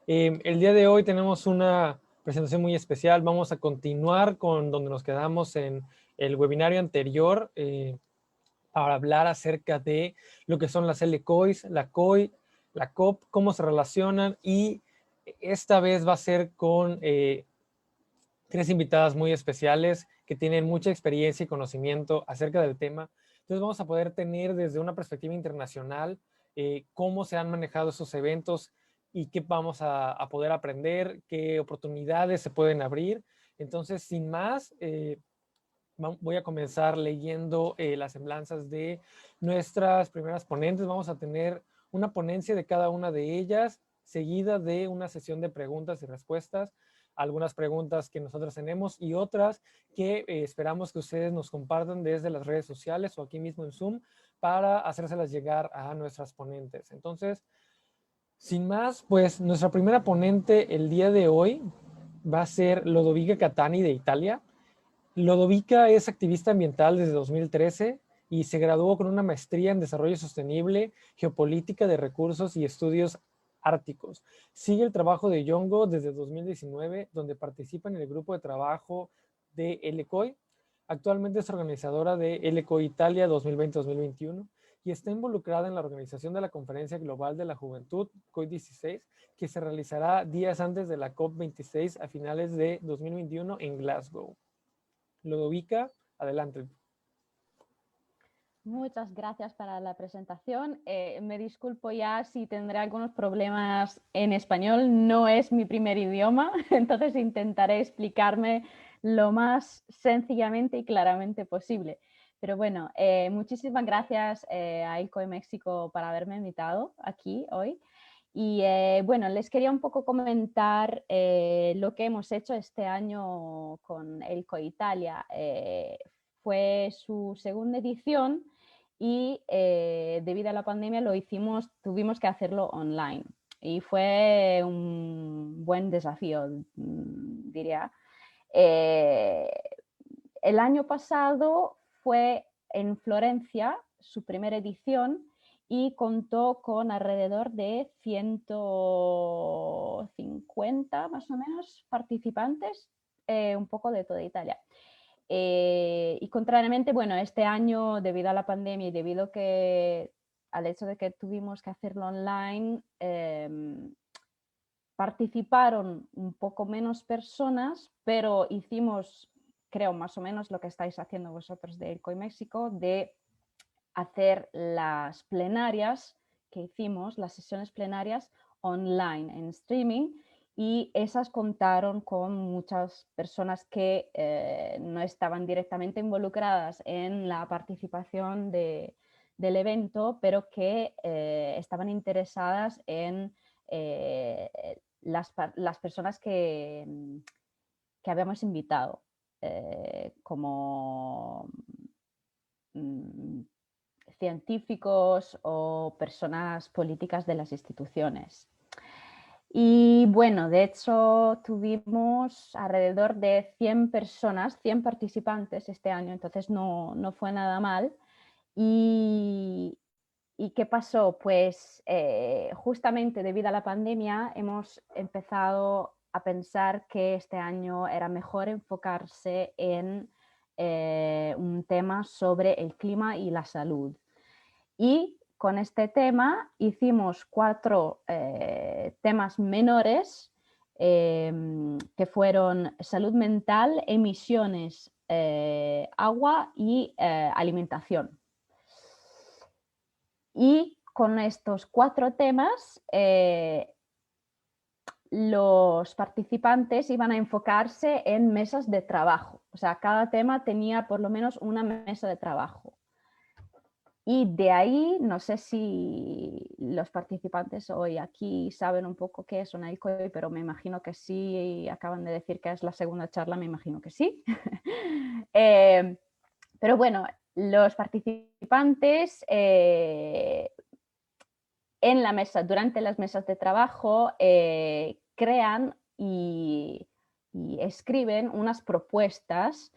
El día de hoy tenemos una presentación muy especial. Vamos a continuar con donde nos quedamos en el webinario anterior para hablar acerca de lo que son las LCOIs, la COI, la COP, cómo se relacionan, y esta vez va a ser con tres invitadas muy especiales que tienen mucha experiencia y conocimiento acerca del tema. Entonces vamos a poder tener desde una perspectiva internacional cómo se han manejado esos eventos y qué vamos a poder aprender, qué oportunidades se pueden abrir. Entonces, sin más, voy a comenzar leyendo las semblanzas de nuestras primeras ponentes. Vamos a tener una ponencia de cada una de ellas, seguida de una sesión de preguntas y respuestas, algunas preguntas que nosotros tenemos y otras que esperamos que ustedes nos compartan desde las redes sociales o aquí mismo en Zoom para hacérselas llegar a nuestras ponentes. Entonces, sin más, pues nuestra primera ponente el día de hoy va a ser Lodovica Catani de Italia. Lodovica es activista ambiental desde 2013 y se graduó con una maestría en Desarrollo Sostenible, Geopolítica de Recursos y Estudios Árticos. Sigue el trabajo de Yongo desde 2019, donde participa en el grupo de trabajo de LCOI. Actualmente es organizadora de LCOI Italia 2020-2021 y está involucrada en la organización de la Conferencia Global de la Juventud, COI16, que se realizará días antes de la COP26 a finales de 2021 en Glasgow. Lodovica, adelante. Muchas gracias para la presentación. Me disculpo ya si tendré algunos problemas en español. No es mi primer idioma, entonces intentaré explicarme lo más sencillamente y claramente posible. Pero bueno, muchísimas gracias a ILCOI México por haberme invitado aquí hoy. Y bueno, les quería un poco comentar lo que hemos hecho este año con ILCOI Italia. Fue su segunda edición y debido a la pandemia tuvimos que hacerlo online y fue un buen desafío, diría. El año pasado fue en Florencia su primera edición y contó con alrededor de 150 más o menos participantes, un poco de toda Italia. Y contrariamente, bueno, este año, debido a la pandemia y debido al hecho de que tuvimos que hacerlo online, participaron un poco menos personas, pero hicimos, creo, más o menos lo que estáis haciendo vosotros de ILCOI México, de hacer las plenarias que hicimos, las sesiones plenarias online, en streaming, y esas contaron con muchas personas que no estaban directamente involucradas en la participación del evento, pero que estaban interesadas en las personas que habíamos invitado, como científicos o personas políticas de las instituciones. Y bueno, de hecho tuvimos alrededor de 100 personas, 100 participantes este año, entonces no fue nada mal. ¿Y qué pasó? Pues justamente debido a la pandemia hemos empezado a pensar que este año era mejor enfocarse en un tema sobre el clima y la salud. Y con este tema hicimos 4 temas menores que fueron salud mental, emisiones, agua y alimentación. Y con estos 4 temas los participantes iban a enfocarse en mesas de trabajo. O sea, cada tema tenía por lo menos una mesa de trabajo. Y de ahí, no sé si los participantes hoy aquí saben un poco qué es una ILCOI, pero me imagino que sí, acaban de decir que es la segunda charla, me imagino que sí. Pero bueno, los participantes durante las mesas de trabajo crean y escriben unas propuestas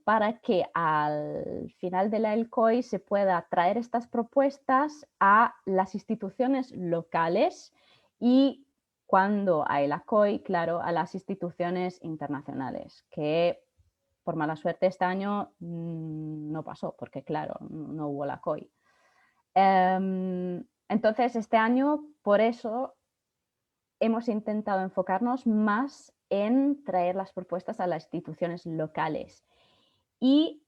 para que al final de la ILCOI se pueda traer estas propuestas a las instituciones locales y cuando hay la COI, claro, a las instituciones internacionales, que por mala suerte este año no pasó, porque claro, no hubo la COI. Entonces, este año, por eso, hemos intentado enfocarnos más en traer las propuestas a las instituciones locales. Y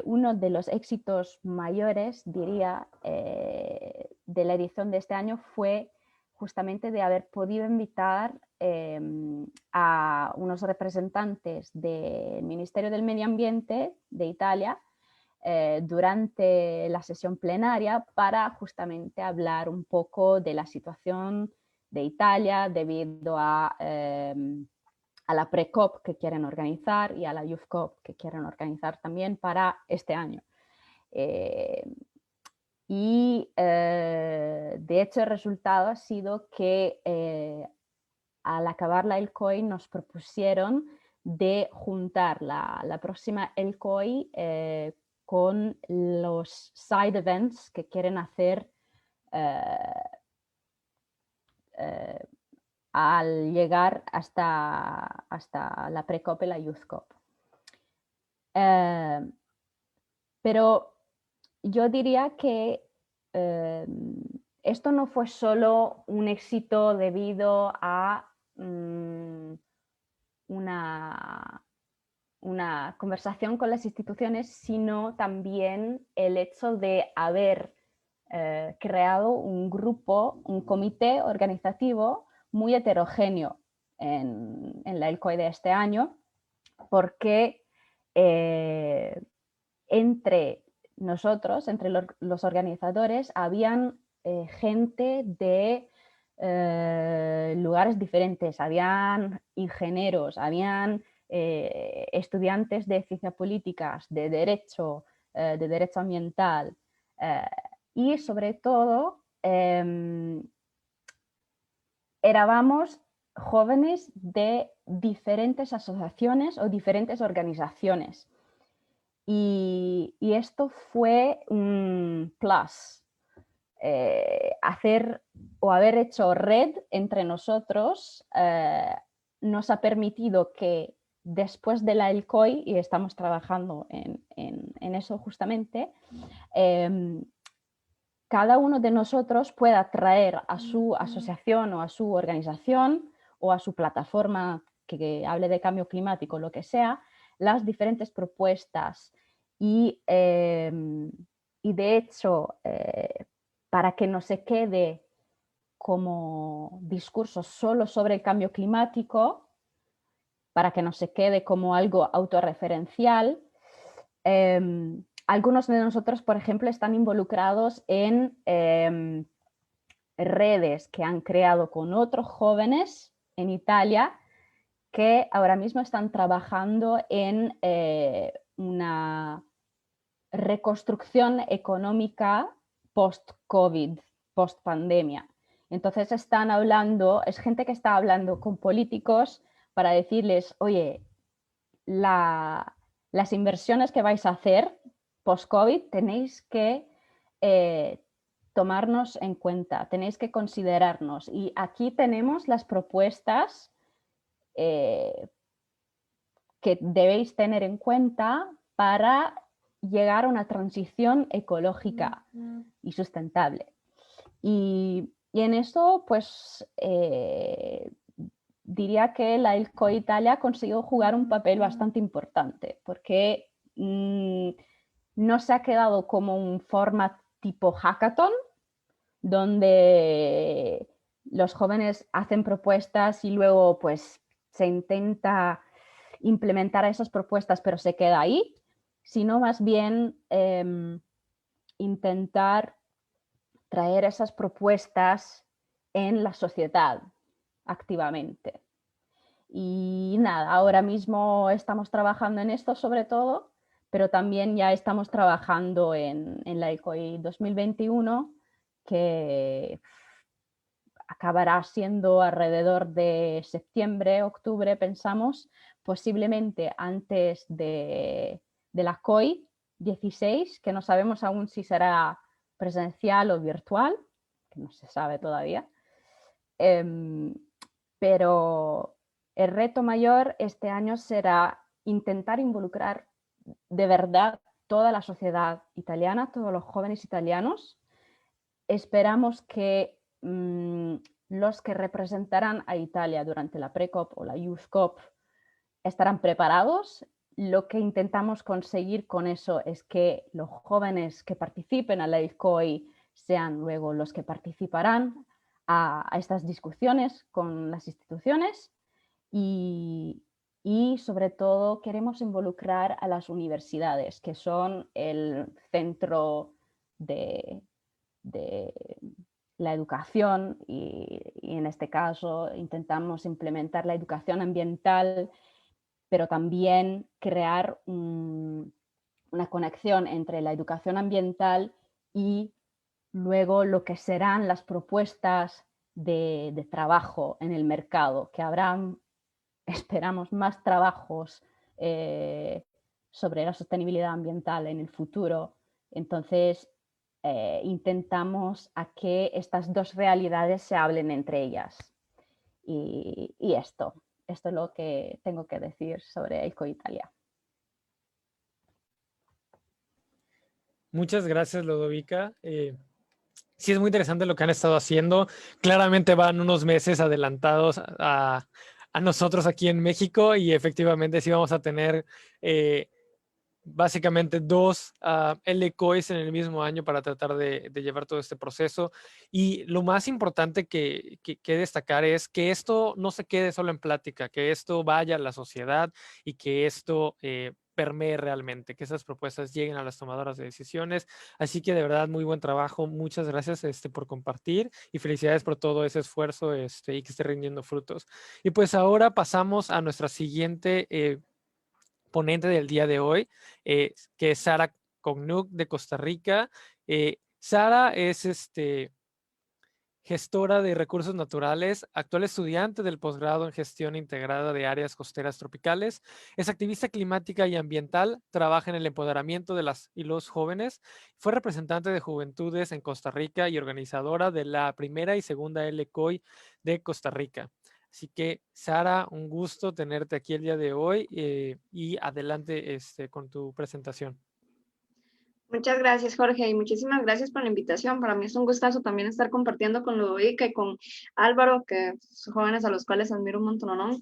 uno de los éxitos mayores, diría, de la edición de este año fue justamente de haber podido invitar a unos representantes del Ministerio del Medio Ambiente de Italia durante la sesión plenaria para justamente hablar un poco de la situación de Italia debido a la Pre-COP que quieren organizar y a la Youth COP que quieren organizar también para este año. De hecho el resultado ha sido que al acabar la ELCOI nos propusieron de juntar la próxima ELCOI con los side events que quieren hacer al llegar hasta la Pre-COP y la Youth COP. Pero yo diría que esto no fue solo un éxito debido a una conversación con las instituciones, sino también el hecho de haber creado un grupo, un comité organizativo muy heterogéneo en la ELCOI de este año, porque entre nosotros, entre los organizadores, habían gente de lugares diferentes, habían ingenieros, habían estudiantes de ciencias políticas, de derecho ambiental y sobre todo éramos jóvenes de diferentes asociaciones o diferentes organizaciones. Y esto fue un plus. Hacer o haber hecho red entre nosotros nos ha permitido que después de la ELCOI, y estamos trabajando en eso justamente, cada uno de nosotros pueda traer a su asociación o a su organización o a su plataforma que hable de cambio climático, lo que sea, las diferentes propuestas y de hecho, para que no se quede como discurso solo sobre el cambio climático, para que no se quede como algo autorreferencial, algunos de nosotros, por ejemplo, están involucrados en redes que han creado con otros jóvenes en Italia que ahora mismo están trabajando en una reconstrucción económica post-COVID, post-pandemia. Entonces están hablando, es gente que está hablando con políticos para decirles, oye, las inversiones que vais a hacer post-COVID tenéis que tomarnos en cuenta, tenéis que considerarnos. Y aquí tenemos las propuestas que debéis tener en cuenta para llegar a una transición ecológica y sustentable. Y en eso, pues, diría que la ELCOI Italia consiguió jugar un papel bastante importante, porque no se ha quedado como un format tipo hackathon, donde los jóvenes hacen propuestas y luego pues se intenta implementar esas propuestas, pero se queda ahí, sino más bien intentar traer esas propuestas en la sociedad activamente. Y nada, ahora mismo estamos trabajando en esto sobre todo, pero también ya estamos trabajando en la ELCOI 2021, que acabará siendo alrededor de septiembre, octubre, pensamos, posiblemente antes de la COI 16, que no sabemos aún si será presencial o virtual, que no se sabe todavía. Pero el reto mayor este año será intentar involucrar de verdad toda la sociedad italiana, todos los jóvenes italianos. Esperamos que los que representarán a Italia durante la Pre-COP o la Youth COP estarán preparados. Lo que intentamos conseguir con eso es que los jóvenes que participen a la IFCOI sean luego los que participarán a estas discusiones con las instituciones y sobre todo queremos involucrar a las universidades, que son el centro de la educación y en este caso intentamos implementar la educación ambiental, pero también crear una conexión entre la educación ambiental y luego lo que serán las propuestas de trabajo en el mercado, que habrán, esperamos, más trabajos sobre la sostenibilidad ambiental en el futuro. Entonces, intentamos a que estas dos realidades se hablen entre ellas. Y esto es lo que tengo que decir sobre Ecoitalia. Muchas gracias, Lodovica. Sí, es muy interesante lo que han estado haciendo. Claramente van unos meses adelantados a nosotros aquí en México y efectivamente sí vamos a tener básicamente dos LCOIs en el mismo año para tratar de llevar todo este proceso. Y lo más importante que destacar es que esto no se quede solo en plática, que esto vaya a la sociedad y que esto permee realmente, que esas propuestas lleguen a las tomadoras de decisiones. Así que de verdad, muy buen trabajo. Muchas gracias por compartir y felicidades por todo ese esfuerzo y que esté rindiendo frutos. Y pues ahora pasamos a nuestra siguiente ponente del día de hoy, que es Sara Cognuk de Costa Rica. Sara es gestora de recursos naturales, actual estudiante del posgrado en gestión integrada de áreas costeras tropicales, es activista climática y ambiental, trabaja en el empoderamiento de las y los jóvenes, fue representante de juventudes en Costa Rica y organizadora de la primera y segunda LCOI de Costa Rica. Así que, Sara, un gusto tenerte aquí el día de hoy y adelante con tu presentación. Muchas gracias, Jorge, y muchísimas gracias por la invitación. Para mí es un gustazo también estar compartiendo con Ludovica y con Álvaro, que son jóvenes a los cuales admiro un montón, ¿no?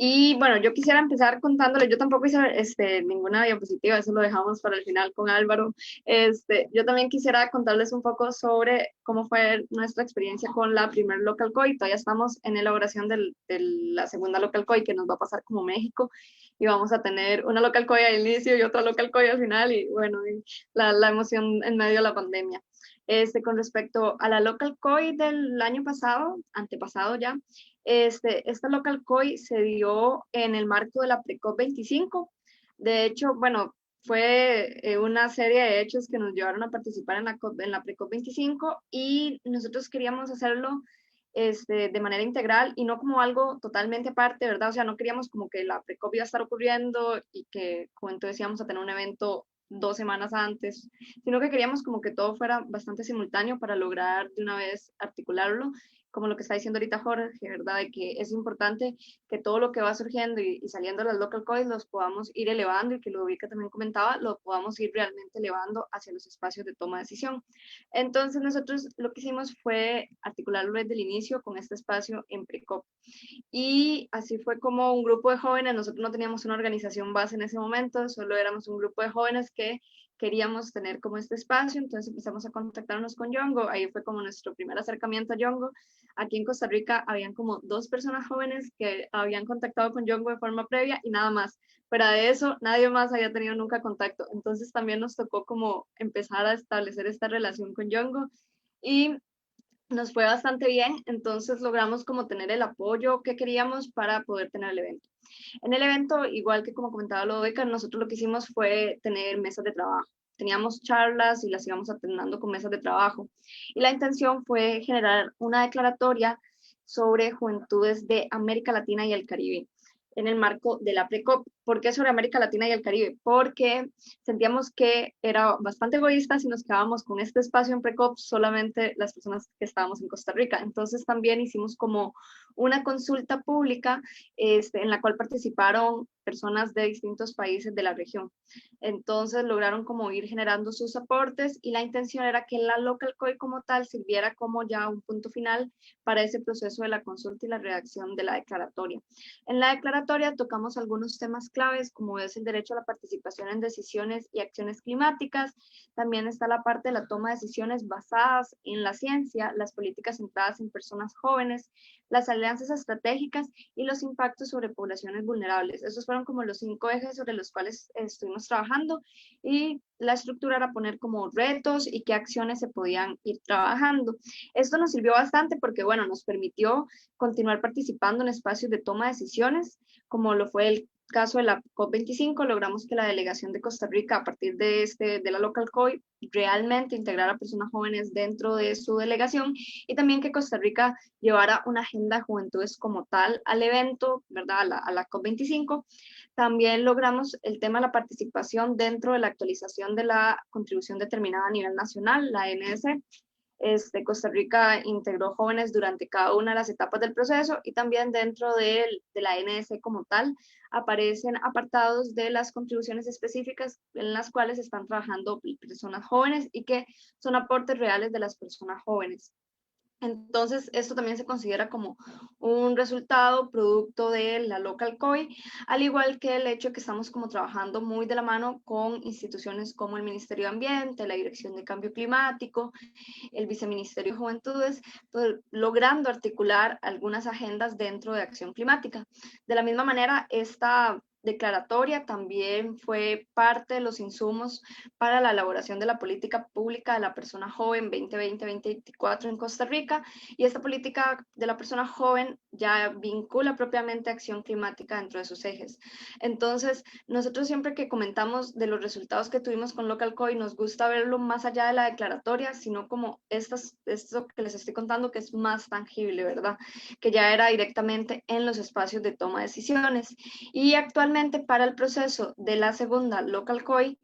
Y bueno, yo quisiera empezar contándole, yo tampoco hice ninguna diapositiva, eso lo dejamos para el final con Álvaro. Yo también quisiera contarles un poco sobre cómo fue nuestra experiencia con la primer Local COI. Todavía estamos en elaboración de la segunda Local COI, que nos va a pasar como México, y vamos a tener una Local COI al inicio y otra Local COI al final, y bueno, la emoción en medio de la pandemia. Con respecto a la Local COI del año pasado, antepasado ya, esta Local COI se dio en el marco de la Pre-COP 25. De hecho, bueno, fue una serie de hechos que nos llevaron a participar en la Pre-COP 25 y nosotros queríamos hacerlo de manera integral y no como algo totalmente aparte, ¿verdad? O sea, no queríamos como que la Pre-COP iba a estar ocurriendo y que, como entonces íbamos a tener un evento 2 semanas antes, sino que queríamos como que todo fuera bastante simultáneo para lograr de una vez articularlo, como lo que está diciendo ahorita Jorge, ¿verdad? De que es importante que todo lo que va surgiendo y saliendo de las local coins los podamos ir elevando y que Ludovica también comentaba, lo podamos ir realmente elevando hacia los espacios de toma de decisión. Entonces nosotros lo que hicimos fue articularlo desde el inicio con este espacio en Precop. Y así fue como un grupo de jóvenes, nosotros no teníamos una organización base en ese momento, solo éramos un grupo de jóvenes que queríamos tener como este espacio, entonces empezamos a contactarnos con Yongo, ahí fue como nuestro primer acercamiento a Yongo. Aquí en Costa Rica habían como 2 personas jóvenes que habían contactado con Yongo de forma previa y nada más. Pero de eso nadie más había tenido nunca contacto. Entonces también nos tocó como empezar a establecer esta relación con Yongo y nos fue bastante bien. Entonces logramos como tener el apoyo que queríamos para poder tener el evento. En el evento, igual que como comentaba Lodovica, nosotros lo que hicimos fue tener mesas de trabajo. Teníamos charlas y las íbamos atendiendo con mesas de trabajo. Y la intención fue generar una declaratoria sobre juventudes de América Latina y el Caribe. en el marco de la PRECOP. ¿Por qué sobre América Latina y el Caribe? Porque sentíamos que era bastante egoísta si nos quedábamos con este espacio en PRECOP solamente las personas que estábamos en Costa Rica. Entonces también hicimos como una consulta pública en la cual participaron personas de distintos países de la región. Entonces lograron como ir generando sus aportes y la intención era que la Local COI como tal sirviera como ya un punto final para ese proceso de la consulta y la redacción de la declaratoria. En la declaratoria tocamos algunos temas claves como es el derecho a la participación en decisiones y acciones climáticas. También está la parte de la toma de decisiones basadas en la ciencia, las políticas centradas en personas jóvenes, las alianzas estratégicas y los impactos sobre poblaciones vulnerables. Esos fueron como los 5 ejes sobre los cuales estuvimos trabajando y la estructura era poner como retos y qué acciones se podían ir trabajando. Esto nos sirvió bastante porque, bueno, nos permitió continuar participando en espacios de toma de decisiones, como lo fue el caso de la COP25, logramos que la delegación de Costa Rica, a partir de la Local COI, realmente integrara a personas jóvenes dentro de su delegación y también que Costa Rica llevara una agenda de juventudes como tal al evento, ¿verdad? A la COP25. También logramos el tema de la participación dentro de la actualización de la contribución determinada a nivel nacional, la NDC. Costa Rica integró jóvenes durante cada una de las etapas del proceso y también dentro de la NDC como tal aparecen apartados de las contribuciones específicas en las cuales están trabajando personas jóvenes y que son aportes reales de las personas jóvenes. Entonces, esto también se considera como un resultado producto de la Local COI, al igual que el hecho de que estamos como trabajando muy de la mano con instituciones como el Ministerio de Ambiente, la Dirección de Cambio Climático, el Viceministerio de Juventudes, pues, logrando articular algunas agendas dentro de acción climática. De la misma manera, esta declaratoria también fue parte de los insumos para la elaboración de la política pública de la persona joven 2020-2024 en Costa Rica, y esta política de la persona joven ya vincula propiamente acción climática dentro de sus ejes. Entonces, nosotros siempre que comentamos de los resultados que tuvimos con Local COI, nos gusta verlo más allá de la declaratoria, sino como esto que les estoy contando, que es más tangible, ¿verdad? Que ya era directamente en los espacios de toma de decisiones. Y actualmente para el proceso de la segunda Local COI,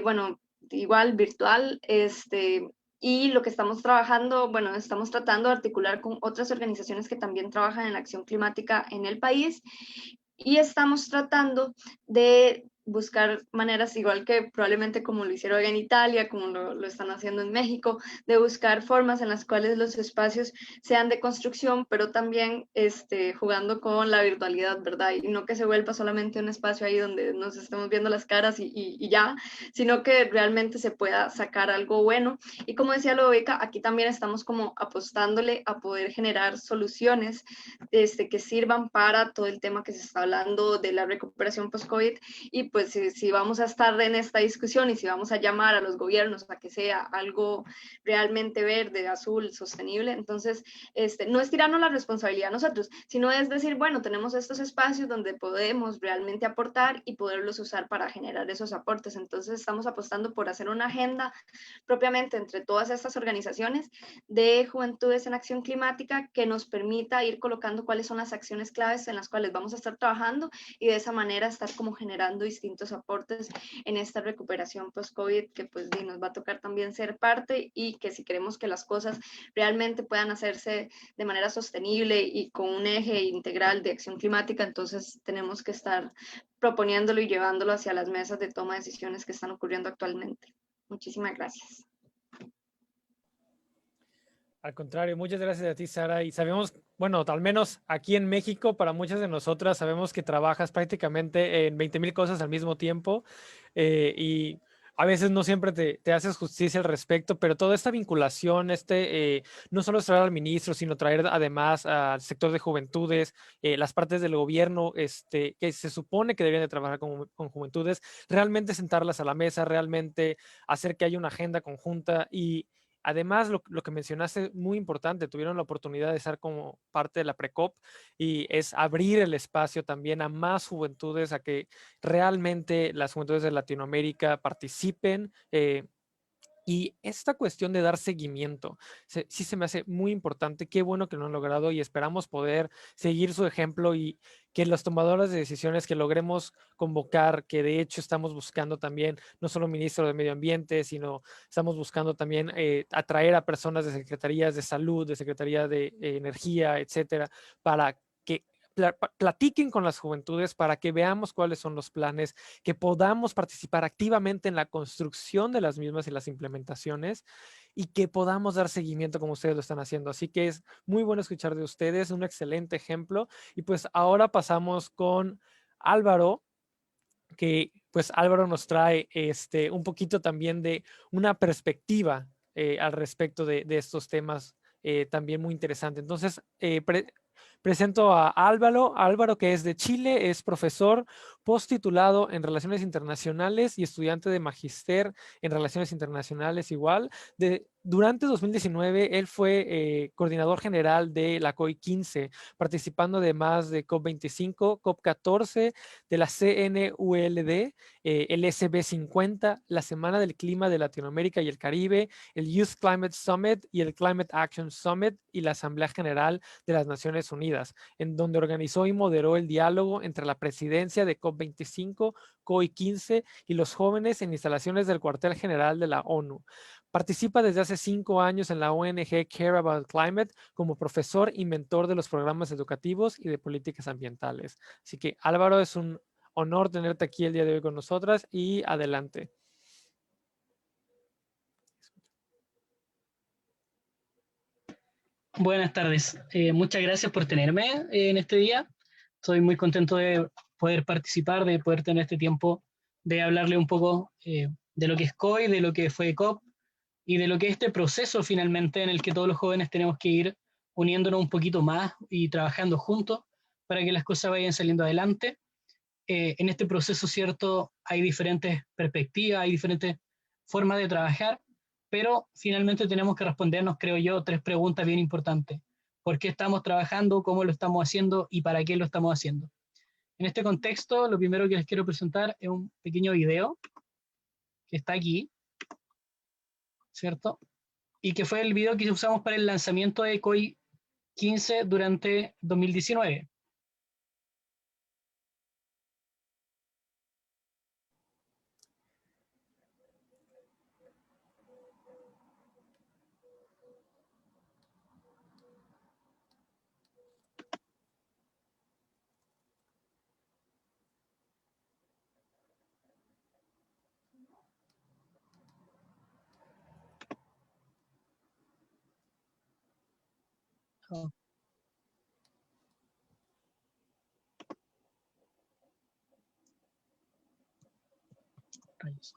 bueno, igual virtual, y lo que estamos trabajando, bueno, estamos tratando de articular con otras organizaciones que también trabajan en la acción climática en el país y estamos tratando de buscar maneras, igual que probablemente como lo hicieron en Italia, como lo están haciendo en México, de buscar formas en las cuales los espacios sean de construcción, pero también jugando con la virtualidad, ¿verdad? Y no que se vuelva solamente un espacio ahí donde nos estemos viendo las caras y ya, sino que realmente se pueda sacar algo bueno. Y como decía Lobeca, aquí también estamos como apostándole a poder generar soluciones que sirvan para todo el tema que se está hablando de la recuperación post-COVID. Y pues si vamos a estar en esta discusión y si vamos a llamar a los gobiernos a que sea algo realmente verde, azul, sostenible, entonces no es tirarnos la responsabilidad a nosotros, sino es decir, bueno, tenemos estos espacios donde podemos realmente aportar y poderlos usar para generar esos aportes. Entonces estamos apostando por hacer una agenda propiamente entre todas estas organizaciones de Juventudes en Acción Climática que nos permita ir colocando cuáles son las acciones claves en las cuales vamos a estar trabajando y de esa manera estar como generando distintos aportes en esta recuperación post-COVID que pues nos va a tocar también ser parte, y que si queremos que las cosas realmente puedan hacerse de manera sostenible y con un eje integral de acción climática, entonces tenemos que estar proponiéndolo y llevándolo hacia las mesas de toma de decisiones que están ocurriendo actualmente. Muchísimas gracias. Al contrario, muchas gracias a ti, Sara. Y sabemos, bueno, al menos aquí en México, para muchas de nosotras, sabemos que trabajas prácticamente en 20,000 cosas al mismo tiempo y a veces no siempre te haces justicia al respecto, pero toda esta vinculación, no solo es traer al ministro, sino traer además al sector de juventudes, las partes del gobierno que se supone que deberían de trabajar con juventudes, realmente sentarlas a la mesa, realmente hacer que haya una agenda conjunta. Y además, lo que mencionaste, muy importante, tuvieron la oportunidad de estar como parte de la PRECOP y es abrir el espacio también a más juventudes, a que realmente las juventudes de Latinoamérica participen Y esta cuestión de dar seguimiento, sí se me hace muy importante. Qué bueno que lo han logrado y esperamos poder seguir su ejemplo y que los tomadores de decisiones que logremos convocar, que de hecho estamos buscando también, no solo ministro de Medio Ambiente, sino estamos buscando también atraer a personas de secretarías de salud, de secretaría de energía, etcétera, para que platiquen con las juventudes, para que veamos cuáles son los planes, que podamos participar activamente en la construcción de las mismas y las implementaciones y que podamos dar seguimiento como ustedes lo están haciendo. Así que es muy bueno escuchar de ustedes, un excelente ejemplo. Y pues ahora pasamos con Álvaro, que pues Álvaro nos trae un poquito también de una perspectiva al respecto de estos temas también muy interesante. Entonces, presento a Álvaro, que es de Chile, es profesor posttitulado en Relaciones Internacionales y estudiante de Magíster en Relaciones Internacionales igual. Durante 2019, él fue coordinador general de la COI 15, participando además de COP25, COP14, de la CNULD, el SB50, la Semana del Clima de Latinoamérica y el Caribe, el Youth Climate Summit y el Climate Action Summit y la Asamblea General de las Naciones Unidas, en donde organizó y moderó el diálogo entre la presidencia de COP25, COI 15 y los jóvenes en instalaciones del cuartel general de la ONU. Participa desde hace 5 años en la ONG Care About Climate como profesor y mentor de los programas educativos y de políticas ambientales. Así que Álvaro, es un honor tenerte aquí el día de hoy con nosotras y adelante. Buenas tardes. Muchas gracias por tenerme en este día. Estoy muy contento de poder participar, de poder tener este tiempo de hablarle un poco de lo que es COI, de lo que fue COP y de lo que es este proceso finalmente en el que todos los jóvenes tenemos que ir uniéndonos un poquito más y trabajando juntos para que las cosas vayan saliendo adelante. En este proceso, cierto, hay diferentes perspectivas, hay diferentes formas de trabajar, pero finalmente tenemos que respondernos, creo yo, 3 preguntas bien importantes. ¿Por qué estamos trabajando? ¿Cómo lo estamos haciendo? ¿Y para qué lo estamos haciendo? En este contexto, lo primero que les quiero presentar es un pequeño video que está aquí, ¿cierto? Y que fue el video que usamos para el lanzamiento de COI 15 durante 2019. Oh, rayos.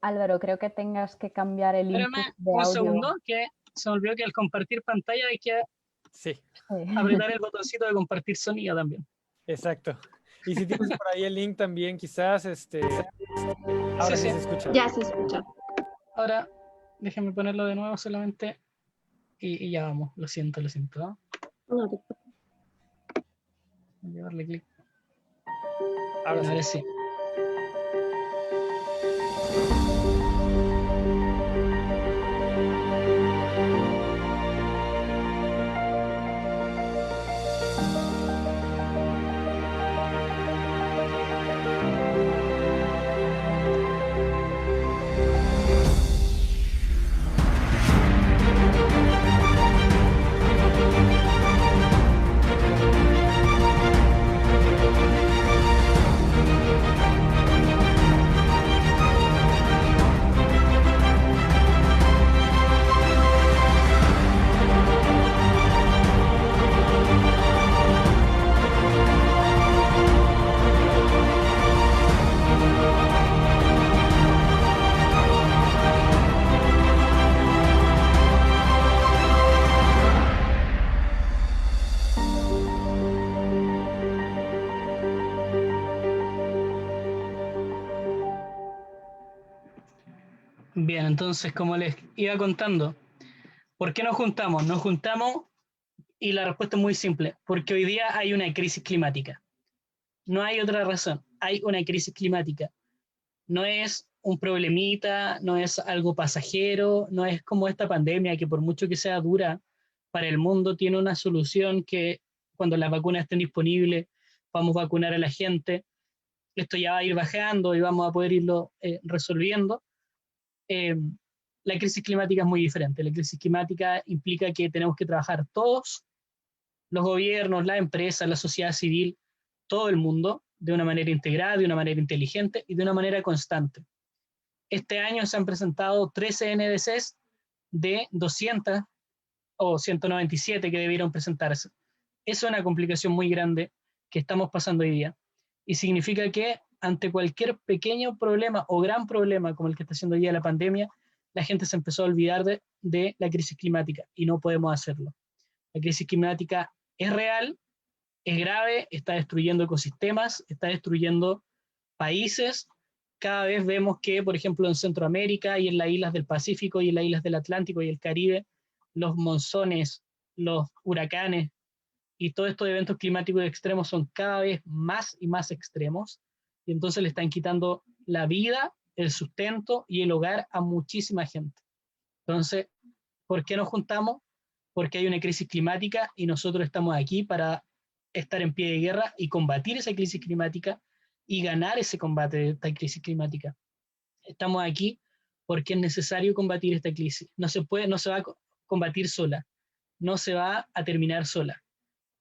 Álvaro, creo que tengas que cambiar el input Espérame de un audio. segundo, que se me olvidó que al compartir pantalla hay que Sí, apretar el botoncito de compartir sonido también. exacto. Y si tienes por ahí el link también, quizás, ahora sí Sí. se escucha. Ya se escucha. Ahora, déjenme ponerlo de nuevo solamente y ya vamos. Lo siento. ¿No? No, Voy a darle clic. Ahora sí. Ahora sí. Bien, entonces, como les iba contando, ¿por qué nos juntamos? Nos juntamos Y la respuesta es muy simple, porque hoy día hay una crisis climática. No hay otra razón, hay una crisis climática. No es un problemita, no es algo pasajero, no es como esta pandemia que por mucho que sea dura para el mundo, tiene una solución que cuando las vacunas estén disponibles, vamos a vacunar a la gente, esto ya va a ir bajando y vamos a poder irlo resolviendo. Eh, la crisis climática es muy diferente. La crisis climática implica que tenemos que trabajar todos, los gobiernos, las empresas, la sociedad civil, todo el mundo, de una manera integrada, de una manera inteligente y de una manera constante. Este año se han presentado 13 NDCs de 200 o 197 que debieron presentarse. Eso es una complicación muy grande que estamos pasando hoy día. Y significa que ante cualquier pequeño problema o gran problema como el que está haciendo hoy día la pandemia, la gente se empezó a olvidar de la crisis climática y no podemos hacerlo. La crisis climática es real, es grave, está destruyendo ecosistemas, está destruyendo países. Cada vez vemos que, por ejemplo, en Centroamérica y en las islas del Pacífico y en las islas del Atlántico y el Caribe, los monzones, los huracanes y todos estos eventos climáticos extremos son cada vez más y más extremos, y entonces le están quitando la vida, el sustento y el hogar a muchísima gente. Entonces, ¿por qué nos juntamos? Porque hay una crisis climática y nosotros estamos aquí para estar en pie de guerra y combatir esa crisis climática y ganar ese combate de esta crisis climática. Estamos aquí porque es necesario combatir esta crisis. No se va a combatir sola, no se va a terminar sola.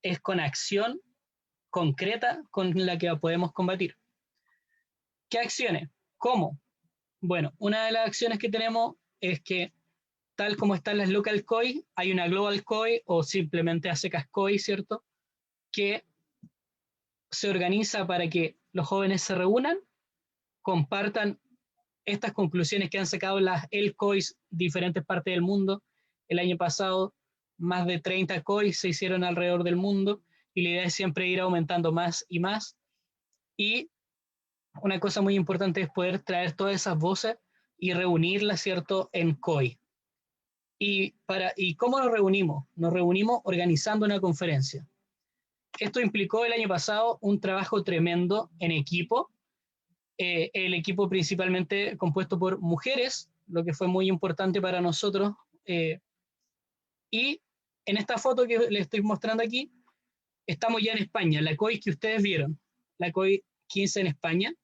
Es con acción concreta con la que podemos combatir. ¿Qué acciones? ¿Cómo? Bueno, una de las acciones que tenemos es que tal como están las local COI, hay una global COI o simplemente a secas COI, ¿cierto? Que se organiza para que los jóvenes se reúnan, compartan estas conclusiones que han sacado las LCOIs diferentes partes del mundo. El año pasado, más de 30 COIs se hicieron alrededor del mundo y la idea es siempre ir aumentando más y más. Y una cosa muy importante es poder traer todas esas voces y reunirlas, ¿cierto?, en COI. ¿Y cómo nos reunimos? Nos reunimos organizando una conferencia. Esto implicó el año pasado un trabajo tremendo en equipo, el equipo principalmente compuesto por mujeres, lo que fue muy importante para nosotros. Y en esta foto que les estoy mostrando aquí, estamos ya en España, la COI que ustedes vieron, la COI 15 en España,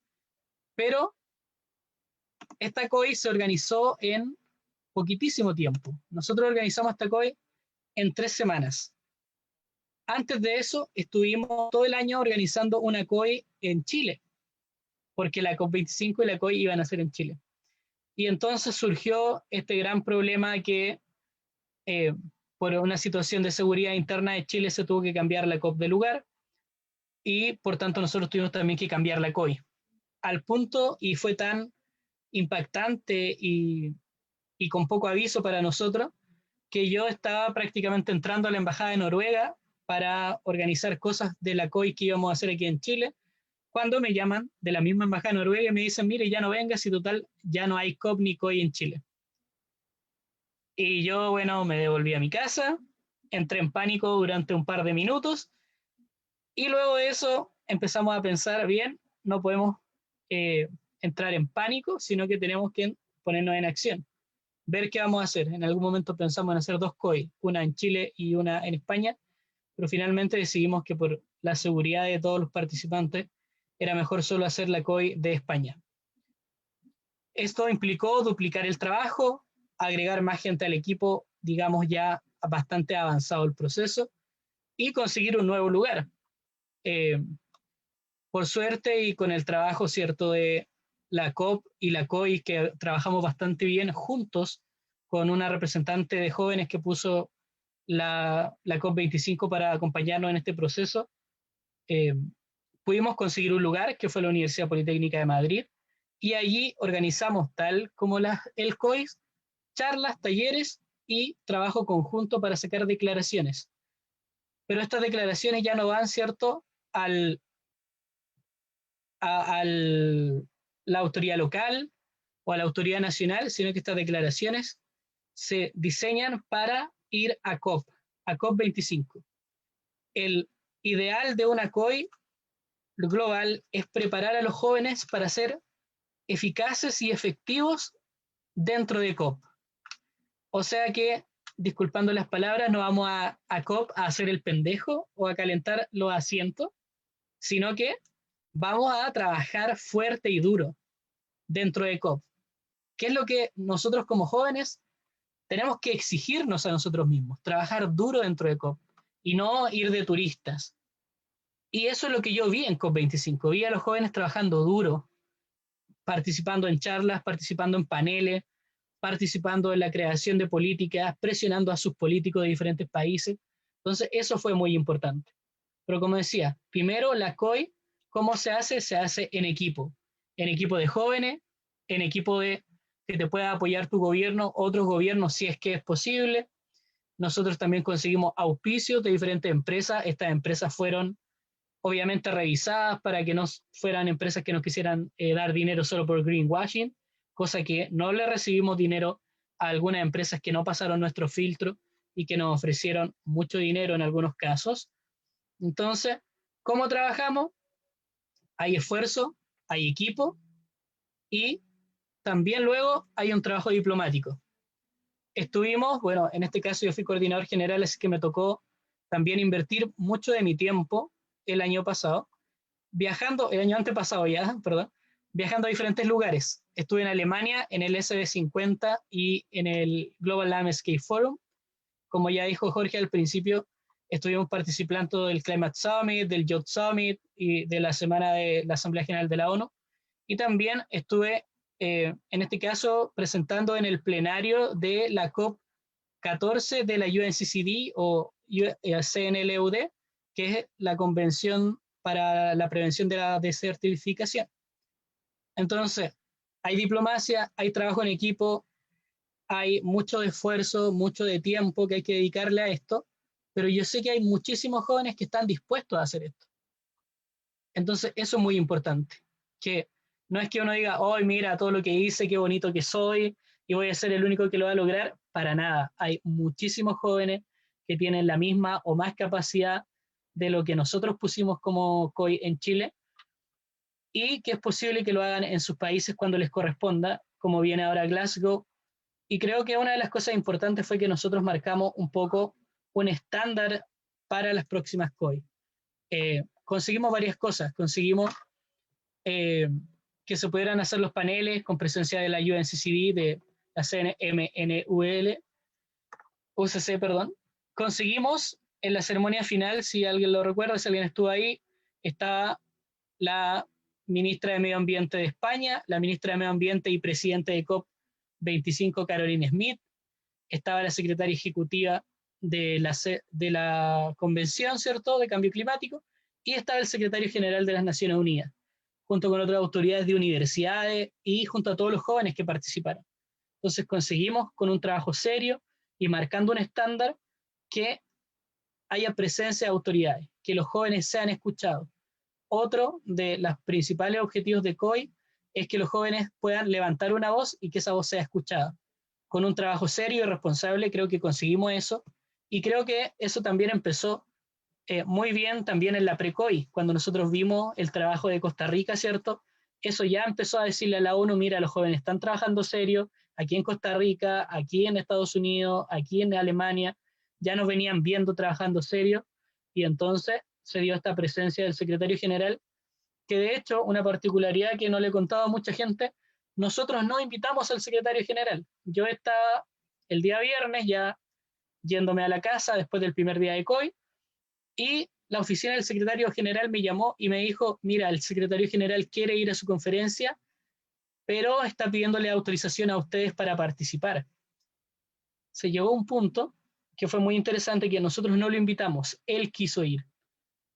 pero esta COI se organizó en poquitísimo tiempo. Nosotros organizamos esta COI en 3 semanas. Antes de eso, estuvimos todo el año organizando una COI en Chile, porque la COP25 y la COI iban a ser en Chile. Y entonces surgió este gran problema que por una situación de seguridad interna de Chile se tuvo que cambiar la COP de lugar y por tanto nosotros tuvimos también que cambiar la COI. Al punto, y fue tan impactante y con poco aviso para nosotros, que yo estaba prácticamente entrando a la Embajada de Noruega para organizar cosas de la COI que íbamos a hacer aquí en Chile, cuando me llaman de la misma Embajada de Noruega y me dicen, mire, ya no vengas y total, ya no hay COP ni COI en Chile. Y yo, bueno, me devolví a mi casa, entré en pánico durante un par de minutos y luego de eso empezamos a pensar, bien, no podemos entrar en pánico, sino que tenemos que ponernos en acción, ver qué vamos a hacer. En algún momento pensamos en hacer 2 COI, una en Chile y una en España, pero finalmente decidimos que por la seguridad de todos los participantes era mejor solo hacer la COI de España. Esto implicó duplicar el trabajo, agregar más gente al equipo, digamos ya bastante avanzado el proceso, y conseguir un nuevo lugar. Por suerte y con el trabajo, ¿cierto?, de la COP y la COI, que trabajamos bastante bien juntos con una representante de jóvenes que puso la COP25 para acompañarnos en este proceso, pudimos conseguir un lugar que fue la Universidad Politécnica de Madrid y allí organizamos, tal como el COI, charlas, talleres y trabajo conjunto para sacar declaraciones. Pero estas declaraciones ya no van, ¿cierto?, a la autoridad local o a la autoridad nacional, sino que estas declaraciones se diseñan para ir a COP, a COP25. El ideal de una COI global es preparar a los jóvenes para ser eficaces y efectivos dentro de COP. O sea que, disculpando las palabras, no vamos a COP a hacer el pendejo o a calentar los asientos, sino que vamos a trabajar fuerte y duro dentro de COP. ¿Qué es lo que nosotros como jóvenes tenemos que exigirnos a nosotros mismos? Trabajar duro dentro de COP y no ir de turistas. Y eso es lo que yo vi en COP25. Vi a los jóvenes trabajando duro, participando en charlas, participando en paneles, participando en la creación de políticas, presionando a sus políticos de diferentes países. Entonces, eso fue muy importante. Pero como decía, primero la COI, ¿cómo se hace? Se hace en equipo de jóvenes, en equipo de que te pueda apoyar tu gobierno, otros gobiernos si es que es posible. Nosotros también conseguimos auspicios de diferentes empresas. Estas empresas fueron obviamente revisadas para que no fueran empresas que nos quisieran dar dinero solo por greenwashing, cosa que no le recibimos dinero a algunas empresas que no pasaron nuestro filtro y que nos ofrecieron mucho dinero en algunos casos. Entonces, ¿cómo trabajamos? Hay esfuerzo, hay equipo y también luego hay un trabajo diplomático. Estuvimos, bueno, en este caso yo fui coordinador general, así que me tocó también invertir mucho de mi tiempo el año pasado, viajando, el año antepasado ya, perdón, viajando a diferentes lugares. Estuve en Alemania, en el SB50 y en el Global Landscape Forum. Como ya dijo Jorge al principio, estuvimos participando del Climate Summit, del Youth Summit y de la semana de la Asamblea General de la ONU. Y también estuve, en este caso, presentando en el plenario de la COP14 de la UNCCD o CNLUD, que es la Convención para la Prevención de la Desertificación. Entonces, hay diplomacia, hay trabajo en equipo, hay mucho esfuerzo, mucho de tiempo que hay que dedicarle a esto, pero yo sé que hay muchísimos jóvenes que están dispuestos a hacer esto. Entonces, eso es muy importante, que no es que uno diga, oh, mira todo lo que hice, qué bonito que soy, y voy a ser el único que lo va a lograr. Para nada, hay muchísimos jóvenes que tienen la misma o más capacidad de lo que nosotros pusimos como COI en Chile, y que es posible que lo hagan en sus países cuando les corresponda, como viene ahora Glasgow. Y creo que una de las cosas importantes fue que nosotros marcamos un poco un estándar para las próximas COI. Conseguimos varias cosas, conseguimos que se pudieran hacer los paneles con presencia de la UNCCD, de la CNMNUL, UCC, perdón. Conseguimos en la ceremonia final, si alguien lo recuerda, si alguien estuvo ahí, estaba la ministra de Medio Ambiente de España, la ministra de Medio Ambiente y presidente de COP25, Caroline Smith, estaba la secretaria ejecutiva de la Convención, ¿cierto?, de Cambio Climático, y estaba el secretario general de las Naciones Unidas, junto con otras autoridades de universidades y junto a todos los jóvenes que participaron. Entonces conseguimos con un trabajo serio y marcando un estándar que haya presencia de autoridades, que los jóvenes sean escuchados. Otro de los principales objetivos de COI es que los jóvenes puedan levantar una voz y que esa voz sea escuchada. Con un trabajo serio y responsable creo que conseguimos eso, y creo que eso también empezó muy bien también en la pre-COI, cuando nosotros vimos el trabajo de Costa Rica, ¿cierto? Eso ya empezó a decirle a la ONU, mira, los jóvenes están trabajando serio, aquí en Costa Rica, aquí en Estados Unidos, aquí en Alemania, ya nos venían viendo trabajando serio, y entonces se dio esta presencia del secretario general, que de hecho, una particularidad que no le he contado a mucha gente, nosotros no invitamos al secretario general. Yo estaba el día viernes ya yéndome a la casa después del primer día de COI, y la oficina del secretario general me llamó y me dijo, mira, el secretario general quiere ir a su conferencia, pero está pidiéndole autorización a ustedes para participar. Se llegó a un punto que fue muy interesante, que nosotros no lo invitamos, él quiso ir.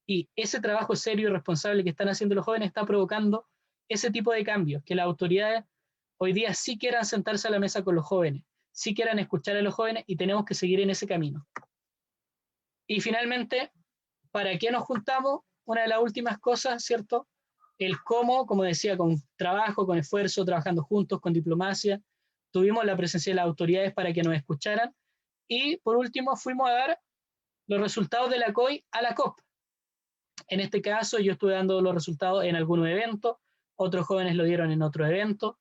Y ese trabajo serio y responsable que están haciendo los jóvenes está provocando ese tipo de cambios, que las autoridades hoy día sí quieran sentarse a la mesa con los jóvenes, sí quieran escuchar a los jóvenes, y tenemos que seguir en ese camino. Y finalmente, ¿para qué nos juntamos? Una de las últimas cosas, ¿cierto? El cómo, como decía, con trabajo, con esfuerzo, trabajando juntos, con diplomacia. Tuvimos la presencia de las autoridades para que nos escucharan. Y por último, fuimos a dar los resultados de la COI a la COP. En este caso, yo estuve dando los resultados en algunos eventos, otros jóvenes lo dieron en otro evento,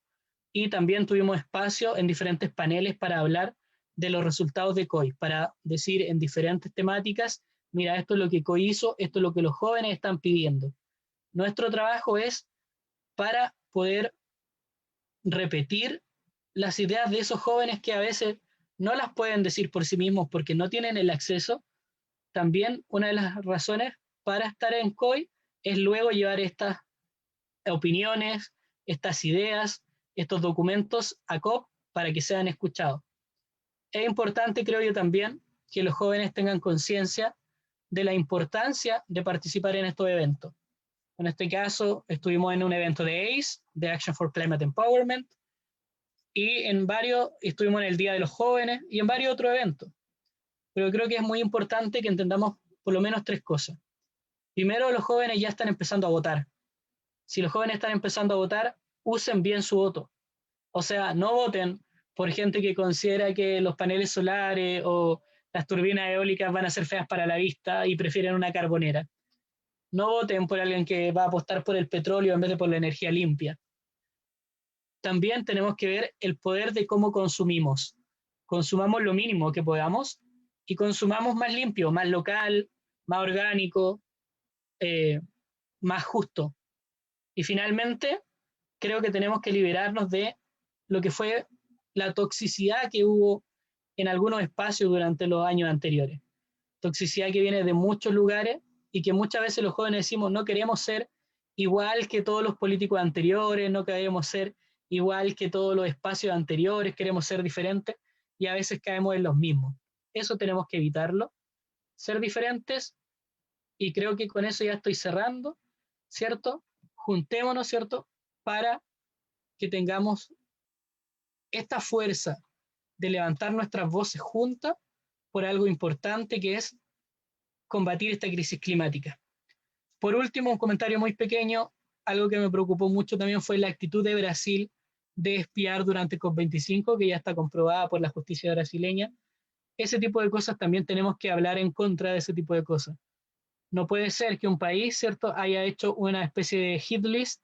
y también tuvimos espacio en diferentes paneles para hablar de los resultados de COI, para decir en diferentes temáticas, mira, esto es lo que COI hizo, esto es lo que los jóvenes están pidiendo. Nuestro trabajo es para poder repetir las ideas de esos jóvenes que a veces no las pueden decir por sí mismos porque no tienen el acceso. También una de las razones para estar en COI es luego llevar estas opiniones, estas ideas, estos documentos a COP para que sean escuchados. Es importante, creo yo también, que los jóvenes tengan conciencia de la importancia de participar en estos eventos. En este caso, estuvimos en un evento de ACE, de Action for Climate Empowerment, y estuvimos en el Día de los Jóvenes y en varios otros eventos. Pero creo que es muy importante que entendamos por lo menos 3 cosas. Primero, los jóvenes ya están empezando a votar. Si los jóvenes están empezando a votar, usen bien su voto. O sea, no voten por gente que considera que los paneles solares o las turbinas eólicas van a ser feas para la vista y prefieren una carbonera. No voten por alguien que va a apostar por el petróleo en vez de por la energía limpia. También tenemos que ver el poder de cómo consumimos. Consumamos lo mínimo que podamos y consumamos más limpio, más local, más orgánico, más justo. Y finalmente, creo que tenemos que liberarnos de lo que fue la toxicidad que hubo en algunos espacios durante los años anteriores. Toxicidad que viene de muchos lugares y que muchas veces los jóvenes decimos no queremos ser igual que todos los políticos anteriores, no queremos ser igual que todos los espacios anteriores, queremos ser diferentes y a veces caemos en los mismos. Eso tenemos que evitarlo, ser diferentes, y creo que con eso ya estoy cerrando, ¿cierto? Juntémonos, ¿cierto? Para que tengamos esta fuerza de levantar nuestras voces juntas por algo importante que es combatir esta crisis climática. Por último, un comentario muy pequeño, algo que me preocupó mucho también fue la actitud de Brasil de espiar durante COP25, que ya está comprobada por la justicia brasileña. Ese tipo de cosas también tenemos que hablar en contra de ese tipo de cosas. No puede ser que un país, ¿cierto?, haya hecho una especie de hit list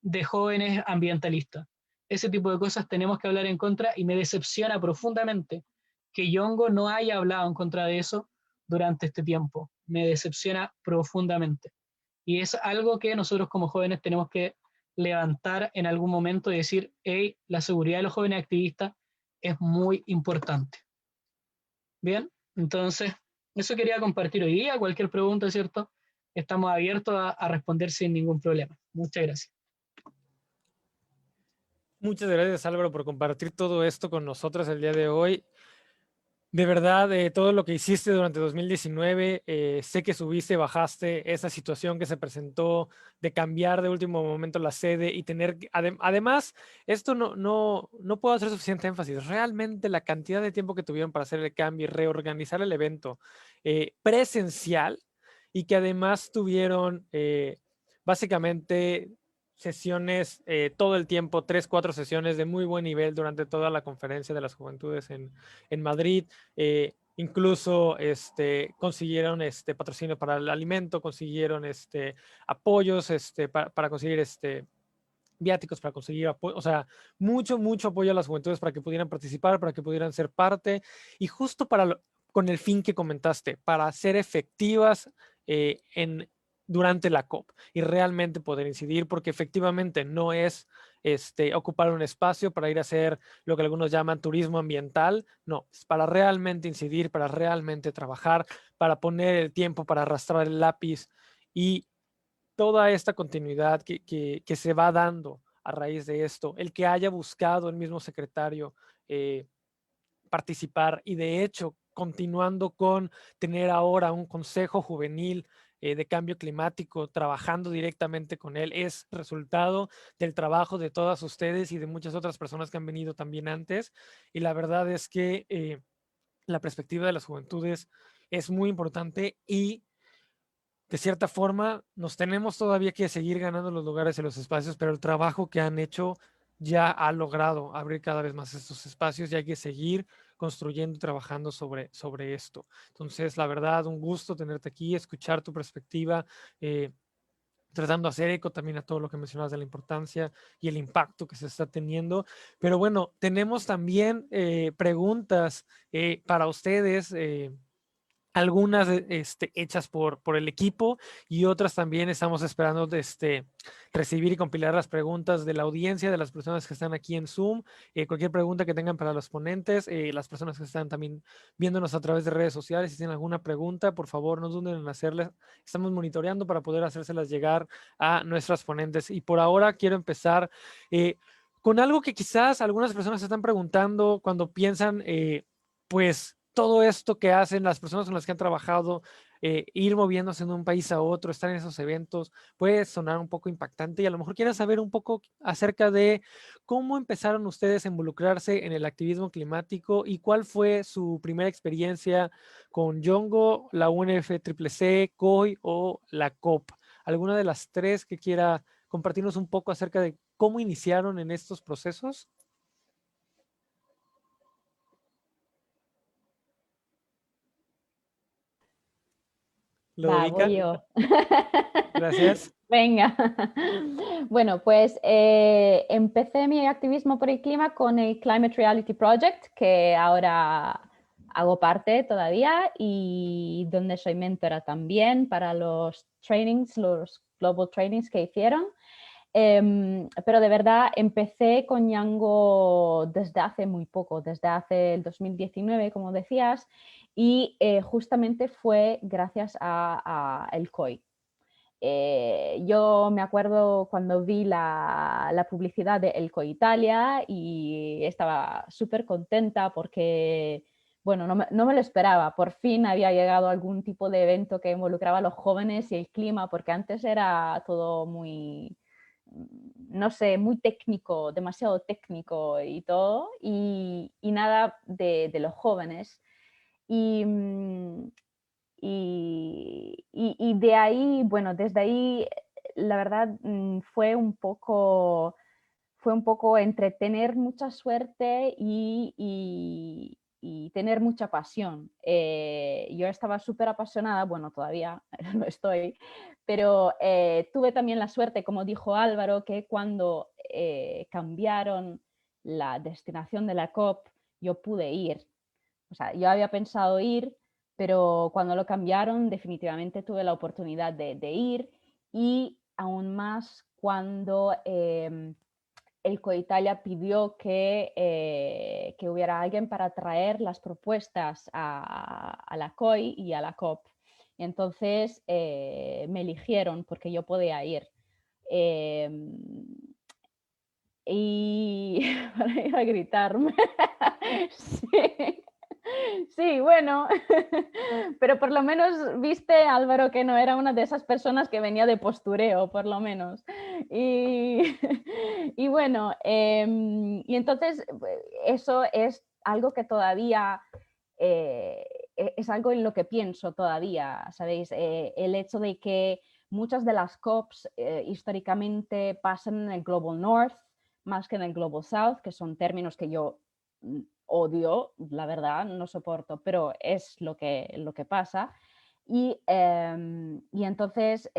de jóvenes ambientalistas. Ese tipo de cosas tenemos que hablar en contra y me decepciona profundamente que Yongo no haya hablado en contra de eso durante este tiempo. Me decepciona profundamente. Y es algo que nosotros como jóvenes tenemos que levantar en algún momento y decir, hey, la seguridad de los jóvenes activistas es muy importante. Bien, entonces, eso quería compartir hoy día. Cualquier pregunta, ¿cierto? Estamos abiertos a responder sin ningún problema. Muchas gracias. Muchas gracias, Álvaro, por compartir todo esto con nosotros el día de hoy. De verdad, todo lo que hiciste durante 2019, sé que subiste, bajaste esa situación que se presentó de cambiar de último momento la sede y tener, además, esto no puedo hacer suficiente énfasis, realmente la cantidad de tiempo que tuvieron para hacer el cambio y reorganizar el evento presencial, y que además tuvieron básicamente sesiones todo el tiempo, 3, 4 sesiones de muy buen nivel durante toda la conferencia de las juventudes en Madrid. Incluso consiguieron patrocinio para el alimento, consiguieron apoyos para conseguir viáticos, para conseguir apoyo, o sea, mucho apoyo a las juventudes para que pudieran participar, para que pudieran ser parte, y justo con el fin que comentaste, para ser efectivas durante la COP y realmente poder incidir, porque efectivamente no es ocupar un espacio para ir a hacer lo que algunos llaman turismo ambiental, no, es para realmente incidir, para realmente trabajar, para poner el tiempo, para arrastrar el lápiz, y toda esta continuidad que se va dando a raíz de esto, el que haya buscado el mismo secretario participar, y de hecho continuando con tener ahora un consejo juvenil de cambio climático, trabajando directamente con él, es resultado del trabajo de todas ustedes y de muchas otras personas que han venido también antes, y la verdad es que la perspectiva de las juventudes es muy importante, y de cierta forma nos tenemos todavía que seguir ganando los lugares y los espacios, pero el trabajo que han hecho ya ha logrado abrir cada vez más estos espacios, y hay que seguir construyendo y trabajando sobre esto. Entonces, la verdad, un gusto tenerte aquí, escuchar tu perspectiva, tratando de hacer eco también a todo lo que mencionabas de la importancia y el impacto que se está teniendo. Pero bueno, tenemos también preguntas para ustedes. Algunas hechas por el equipo y otras también estamos esperando recibir y compilar las preguntas de la audiencia, de las personas que están aquí en Zoom. Cualquier pregunta que tengan para los ponentes, las personas que están también viéndonos a través de redes sociales, si tienen alguna pregunta, por favor, no duden en hacerles. Estamos monitoreando para poder hacérselas llegar a nuestras ponentes. Y por ahora quiero empezar con algo que quizás algunas personas se están preguntando cuando piensan, pues, todo esto que hacen las personas con las que han trabajado, ir moviéndose de un país a otro, estar en esos eventos, puede sonar un poco impactante y a lo mejor quieren saber un poco acerca de cómo empezaron ustedes a involucrarse en el activismo climático y cuál fue su primera experiencia con Yongo, la UNFCCC, COI o la COP. ¿Alguna de las tres que quiera compartirnos un poco acerca de cómo iniciaron en estos procesos? Va, Ludovica, voy yo. gracias. Venga. Bueno, pues empecé mi activismo por el clima con el Climate Reality Project, que ahora hago parte todavía y donde soy mentora también para los trainings, los global trainings que hicieron. Pero de verdad empecé con Yango desde hace muy poco, desde hace el 2019, como decías, y justamente fue gracias a el COI. Yo me acuerdo cuando vi la publicidad de Elco Italia y estaba súper contenta porque, bueno, no me lo esperaba. Por fin había llegado algún tipo de evento que involucraba a los jóvenes y el clima, porque antes era todo muy, no sé, muy técnico, demasiado técnico y todo, y nada de los jóvenes. Y, y de ahí, bueno, desde ahí, la verdad, fue un poco entre tener mucha suerte y tener mucha pasión. Yo estaba súper apasionada, bueno, todavía lo estoy, pero tuve también la suerte, como dijo Álvaro, que cuando cambiaron la destinación de la COP, yo pude ir. O sea, yo había pensado ir, pero cuando lo cambiaron definitivamente tuve la oportunidad de ir y aún más cuando el Coitalia pidió que hubiera alguien para traer las propuestas a la COI y a la COP. Y entonces me eligieron porque yo podía ir. Eh, y para ir a gritarme. Sí. Sí, bueno, pero por lo menos viste, Álvaro, que no era una de esas personas que venía de postureo, por lo menos. Y, y bueno, y entonces eso es algo que todavía es algo en lo que pienso todavía, ¿sabéis? El hecho de que muchas de las COPs históricamente pasan en el Global North más que en el Global South, que son términos que yo odio, la verdad, no soporto, pero es lo que pasa. Y entonces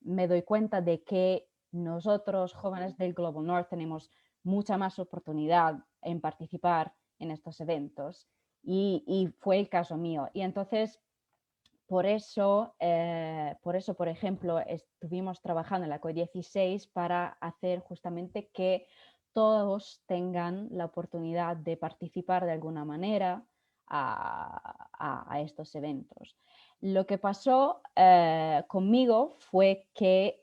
me doy cuenta de que nosotros, jóvenes del Global North, tenemos mucha más oportunidad en participar en estos eventos. Y fue el caso mío. Y entonces, por eso, por ejemplo, estuvimos trabajando en la COP16 para hacer justamente que todos tengan la oportunidad de participar de alguna manera a estos eventos. Lo que pasó conmigo fue que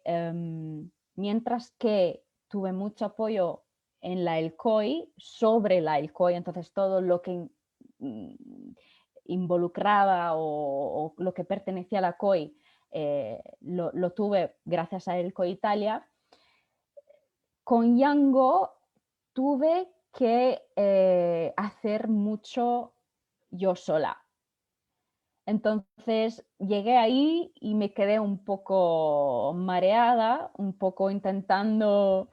mientras que tuve mucho apoyo en la ELCOI, sobre la ELCOI, entonces todo lo que involucraba o lo que pertenecía a la COI lo tuve gracias a ELCOI Italia. Con Yango tuve que hacer mucho yo sola. Entonces llegué ahí y me quedé un poco mareada, un poco intentando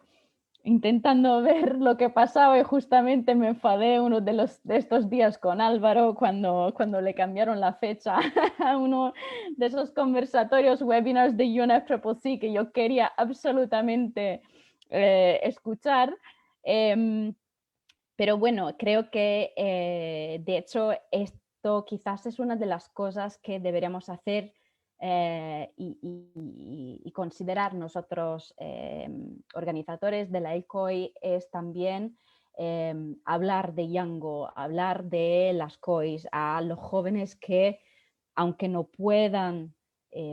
intentando ver lo que pasaba y justamente me enfadé uno de estos días con Álvaro cuando le cambiaron la fecha a uno de esos conversatorios, webinars de UNFCCC que yo quería absolutamente escuchar. Pero bueno, creo que de hecho esto quizás es una de las cosas que deberíamos hacer y considerar nosotros organizadores de la ECOI es también hablar de Yango, hablar de las COIs a los jóvenes que, aunque no puedan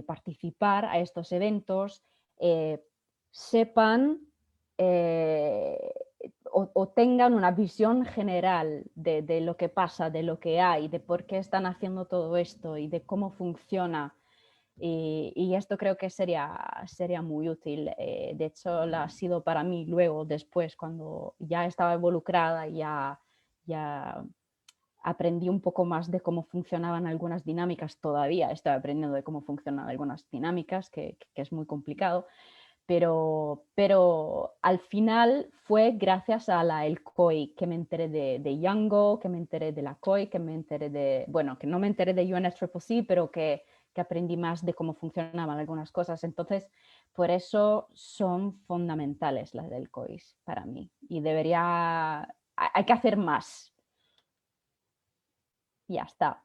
participar a estos eventos, sepan o tengan una visión general de lo que pasa, de lo que hay, de por qué están haciendo todo esto y de cómo funciona. Y esto creo que sería muy útil. De hecho, lo ha sido para mí luego, después, cuando ya estaba involucrada, ya aprendí un poco más de cómo funcionaban algunas dinámicas. Todavía estoy aprendiendo de cómo funcionan algunas dinámicas, que es muy complicado. Pero al final fue gracias a el COI que me enteré de Yango, que me enteré de la COI, que me enteré de, bueno, que no me enteré de UNFCCC, pero que aprendí más de cómo funcionaban algunas cosas. Entonces, por eso son fundamentales las del COI para mí. Y hay que hacer más. Ya está.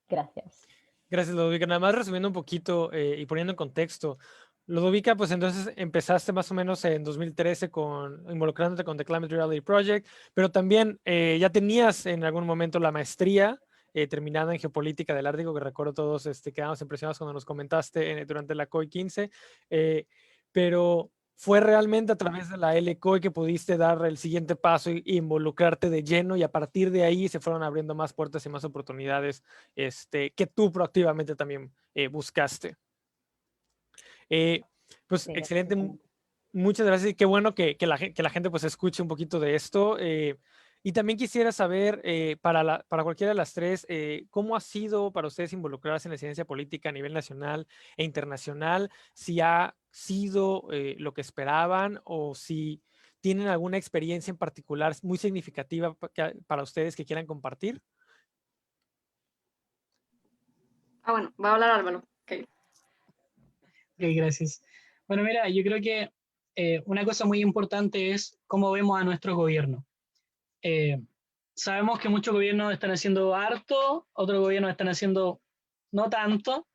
Gracias. Gracias, Ludovica. Nada más resumiendo un poquito y poniendo en contexto. Ludovica, pues entonces empezaste más o menos en 2013 involucrándote con The Climate Reality Project, pero también ya tenías en algún momento la maestría terminada en Geopolítica del Ártico, que recuerdo todos quedamos impresionados cuando nos comentaste durante la COI 15, pero fue realmente a través de la LCOI que pudiste dar el siguiente paso y involucrarte de lleno, y a partir de ahí se fueron abriendo más puertas y más oportunidades que tú proactivamente también buscaste. Pues Sí, excelente, muchas gracias y qué bueno que la gente pues escuche un poquito de esto. Y también quisiera saber para cualquiera de las tres, ¿cómo ha sido para ustedes involucrarse en la ciencia política a nivel nacional e internacional? Si ha sido lo que esperaban o si tienen alguna experiencia en particular muy significativa para ustedes que quieran compartir. Bueno, va a hablar Álvaro. Okay. Ok, gracias. Bueno, mira, yo creo que una cosa muy importante es cómo vemos a nuestro gobierno. Sabemos que muchos gobiernos están haciendo harto, otros gobiernos están haciendo no tanto,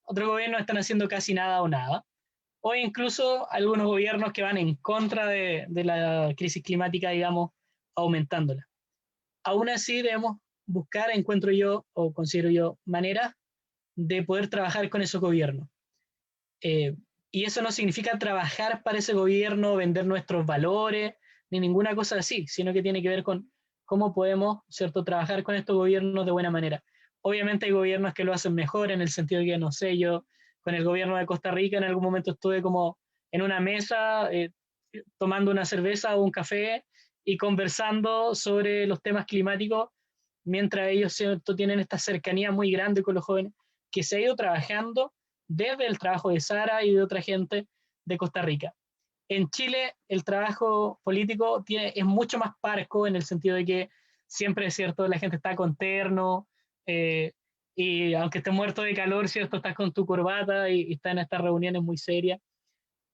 otros gobiernos están haciendo casi nada o nada, o incluso algunos gobiernos que van en contra de la crisis climática, digamos, aumentándola. Aún así debemos buscar, encuentro yo, o considero yo, maneras de poder trabajar con esos gobiernos. Y eso no significa trabajar para ese gobierno, vender nuestros valores, ni ninguna cosa así, sino que tiene que ver con cómo podemos, ¿cierto?, trabajar con estos gobiernos de buena manera. Obviamente hay gobiernos que lo hacen mejor, en el sentido de que, no sé, yo con el gobierno de Costa Rica en algún momento estuve como en una mesa tomando una cerveza o un café y conversando sobre los temas climáticos, mientras ellos, ¿cierto?, tienen esta cercanía muy grande con los jóvenes, que se ha ido trabajando desde el trabajo de Sara y de otra gente de Costa Rica. En Chile el trabajo político es mucho más parco, en el sentido de que siempre es cierto, la gente está con terno, y aunque esté muerto de calor, cierto, estás con tu corbata y estás en estas reuniones muy serias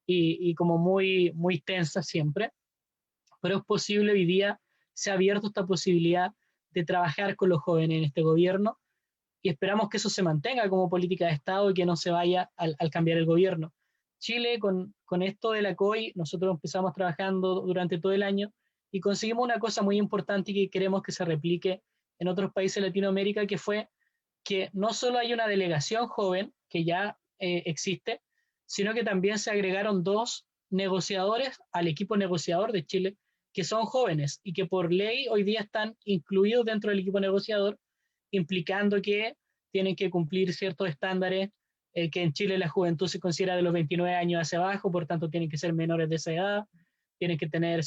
y como muy, muy tensas siempre. Pero es posible, hoy día se ha abierto esta posibilidad de trabajar con los jóvenes en este gobierno, y esperamos que eso se mantenga como política de Estado y que no se vaya al cambiar el gobierno. Chile, con esto de la COI, nosotros empezamos trabajando durante todo el año y conseguimos una cosa muy importante y que queremos que se replique en otros países de Latinoamérica, que fue que no solo hay una delegación joven que ya existe, sino que también se agregaron 2 negociadores al equipo negociador de Chile, que son jóvenes y que por ley hoy día están incluidos dentro del equipo negociador, implicando que tienen que cumplir ciertos estándares, que en Chile la juventud se considera de los 29 años hacia abajo, por tanto tienen que ser menores de esa edad, tienen que tener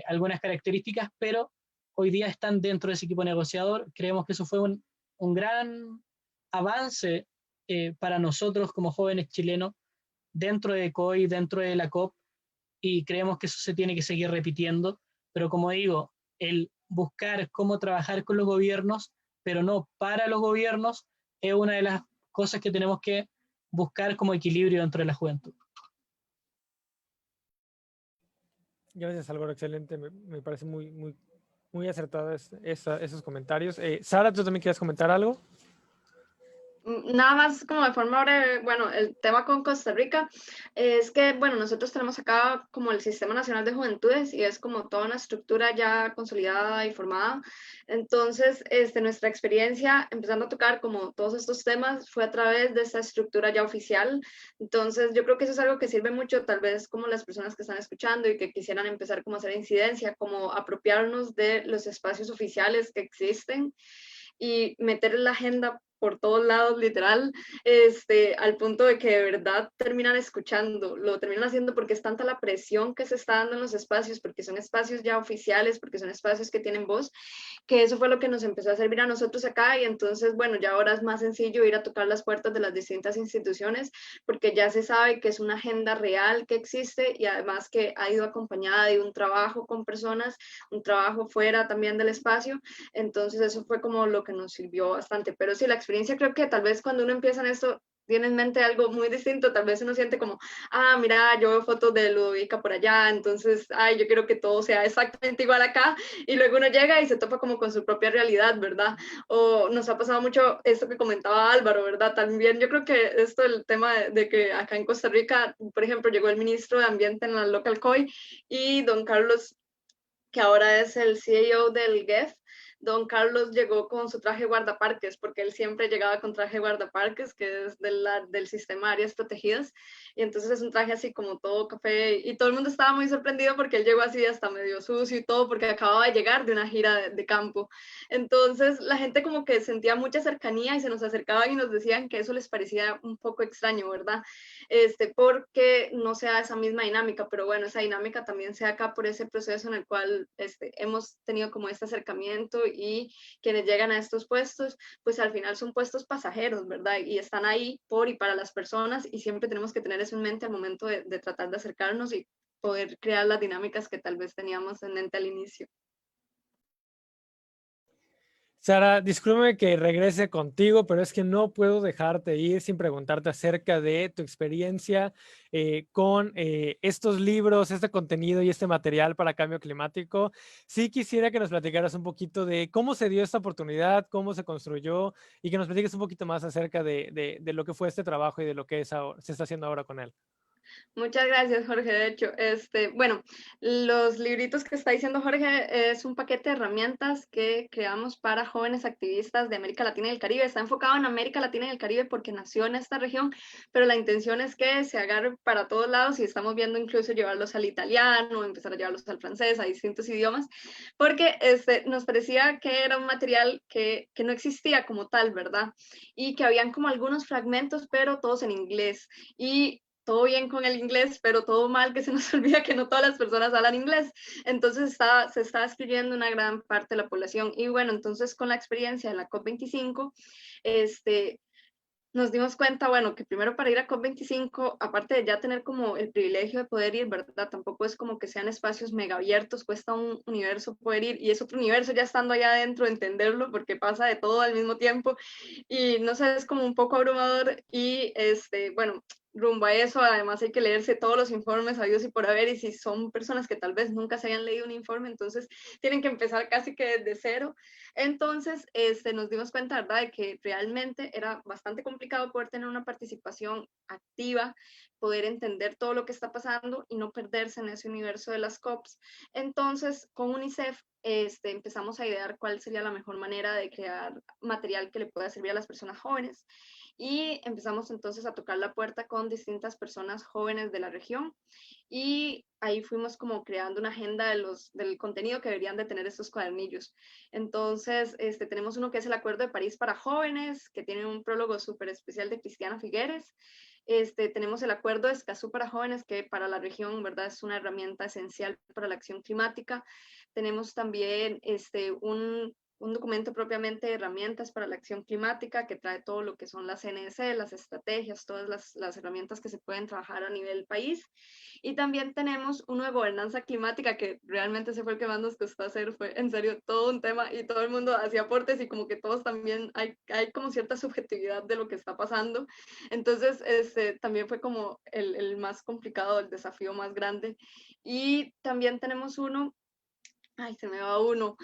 algunas características, pero hoy día están dentro de ese equipo negociador. Creemos que eso fue un gran avance para nosotros como jóvenes chilenos dentro de COI, dentro de la COP, y creemos que eso se tiene que seguir repitiendo, pero como digo, el buscar cómo trabajar con los gobiernos, pero no para los gobiernos, es una de las cosas que tenemos que buscar como equilibrio dentro de la juventud. Gracias, Álvaro, excelente. Me parece muy acertados esos comentarios. Sara, ¿tú también quieres comentar algo? Nada más como de forma breve, bueno, el tema con Costa Rica es que, bueno, nosotros tenemos acá como el Sistema Nacional de Juventudes y es como toda una estructura ya consolidada y formada. Entonces, nuestra experiencia empezando a tocar como todos estos temas fue a través de esta estructura ya oficial. Entonces, yo creo que eso es algo que sirve mucho, tal vez como las personas que están escuchando y que quisieran empezar como a hacer incidencia, como apropiarnos de los espacios oficiales que existen y meter en la agenda por todos lados, literal, al punto de que de verdad terminan escuchando, lo terminan haciendo porque es tanta la presión que se está dando en los espacios, porque son espacios ya oficiales, porque son espacios que tienen voz, que eso fue lo que nos empezó a servir a nosotros acá y entonces, bueno, ya ahora es más sencillo ir a tocar las puertas de las distintas instituciones porque ya se sabe que es una agenda real que existe y además que ha ido acompañada de un trabajo con personas, un trabajo fuera también del espacio, entonces eso fue como lo que nos sirvió bastante, pero sí, la experiencia creo que tal vez cuando uno empieza en esto tiene en mente algo muy distinto, tal vez uno siente como, ah, mira, yo veo fotos de Ludovica por allá, entonces, ay, yo quiero que todo sea exactamente igual acá, y luego uno llega y se topa como con su propia realidad, ¿verdad? O nos ha pasado mucho esto que comentaba Álvaro, ¿verdad? También yo creo que esto, el tema de que acá en Costa Rica, por ejemplo, llegó el ministro de Ambiente en la Local COI y don Carlos, que ahora es el CEO del GEF, don Carlos llegó con su traje guardaparques, porque él siempre llegaba con traje guardaparques, que es del sistema de áreas protegidas, y entonces es un traje así como todo café, y todo el mundo estaba muy sorprendido porque él llegó así hasta medio sucio y todo, porque acababa de llegar de una gira de campo. Entonces la gente como que sentía mucha cercanía y se nos acercaban y nos decían que eso les parecía un poco extraño, ¿verdad? Porque no sea esa misma dinámica, pero bueno, esa dinámica también sea acá por ese proceso en el cual hemos tenido como este acercamiento y quienes llegan a estos puestos, pues al final son puestos pasajeros, ¿verdad? Y están ahí por y para las personas y siempre tenemos que tener eso en mente al momento de tratar de acercarnos y poder crear las dinámicas que tal vez teníamos en mente al inicio. Sara, discúlpame que regrese contigo, pero es que no puedo dejarte ir sin preguntarte acerca de tu experiencia con estos libros, este contenido y este material para cambio climático. Sí quisiera que nos platicaras un poquito de cómo se dio esta oportunidad, cómo se construyó y que nos platiques un poquito más acerca de lo que fue este trabajo y de lo que es ahora, se está haciendo ahora con él. Muchas gracias, Jorge. De hecho, bueno, los libritos que está diciendo Jorge es un paquete de herramientas que creamos para jóvenes activistas de América Latina y el Caribe. Está enfocado en América Latina y el Caribe porque nació en esta región, pero la intención es que se agarre para todos lados y estamos viendo incluso llevarlos al italiano, empezar a llevarlos al francés, a distintos idiomas, porque nos parecía que era un material que no existía como tal, ¿verdad? Y que habían como algunos fragmentos, pero todos en inglés. Y todo bien con el inglés, pero todo mal que se nos olvida que no todas las personas hablan inglés. Entonces se está escribiendo una gran parte de la población. Y bueno, entonces con la experiencia de la COP25, nos dimos cuenta, bueno, que primero para ir a COP25, aparte de ya tener como el privilegio de poder ir, ¿verdad? Tampoco es como que sean espacios mega abiertos, cuesta un universo poder ir y es otro universo ya estando allá adentro, entenderlo, porque pasa de todo al mismo tiempo y no sé, es como un poco abrumador y bueno, rumbo a eso, además hay que leerse todos los informes habidos y por haber, y si son personas que tal vez nunca se hayan leído un informe, entonces tienen que empezar casi que desde cero. Entonces, nos dimos cuenta, ¿verdad?, de que realmente era bastante complicado poder tener una participación activa, poder entender todo lo que está pasando y no perderse en ese universo de las COPs. Entonces, con UNICEF empezamos a idear cuál sería la mejor manera de crear material que le pueda servir a las personas jóvenes y empezamos entonces a tocar la puerta con distintas personas jóvenes de la región y ahí fuimos como creando una agenda del contenido que deberían de tener estos cuadernillos. Entonces, tenemos uno que es el Acuerdo de París para Jóvenes, que tiene un prólogo súper especial de Cristiana Figueres. Tenemos el Acuerdo de Escazú para Jóvenes, que para la región, ¿verdad?, es una herramienta esencial para la acción climática. Tenemos también un documento propiamente de herramientas para la acción climática que trae todo lo que son las CNC, las estrategias, todas las herramientas que se pueden trabajar a nivel país. Y también tenemos uno de gobernanza climática que realmente ese fue el que más nos costó hacer, fue en serio todo un tema y todo el mundo hacía aportes y como que todos también hay como cierta subjetividad de lo que está pasando. Entonces, también fue como el más complicado, el desafío más grande. Y también tenemos uno, ay, se me va uno,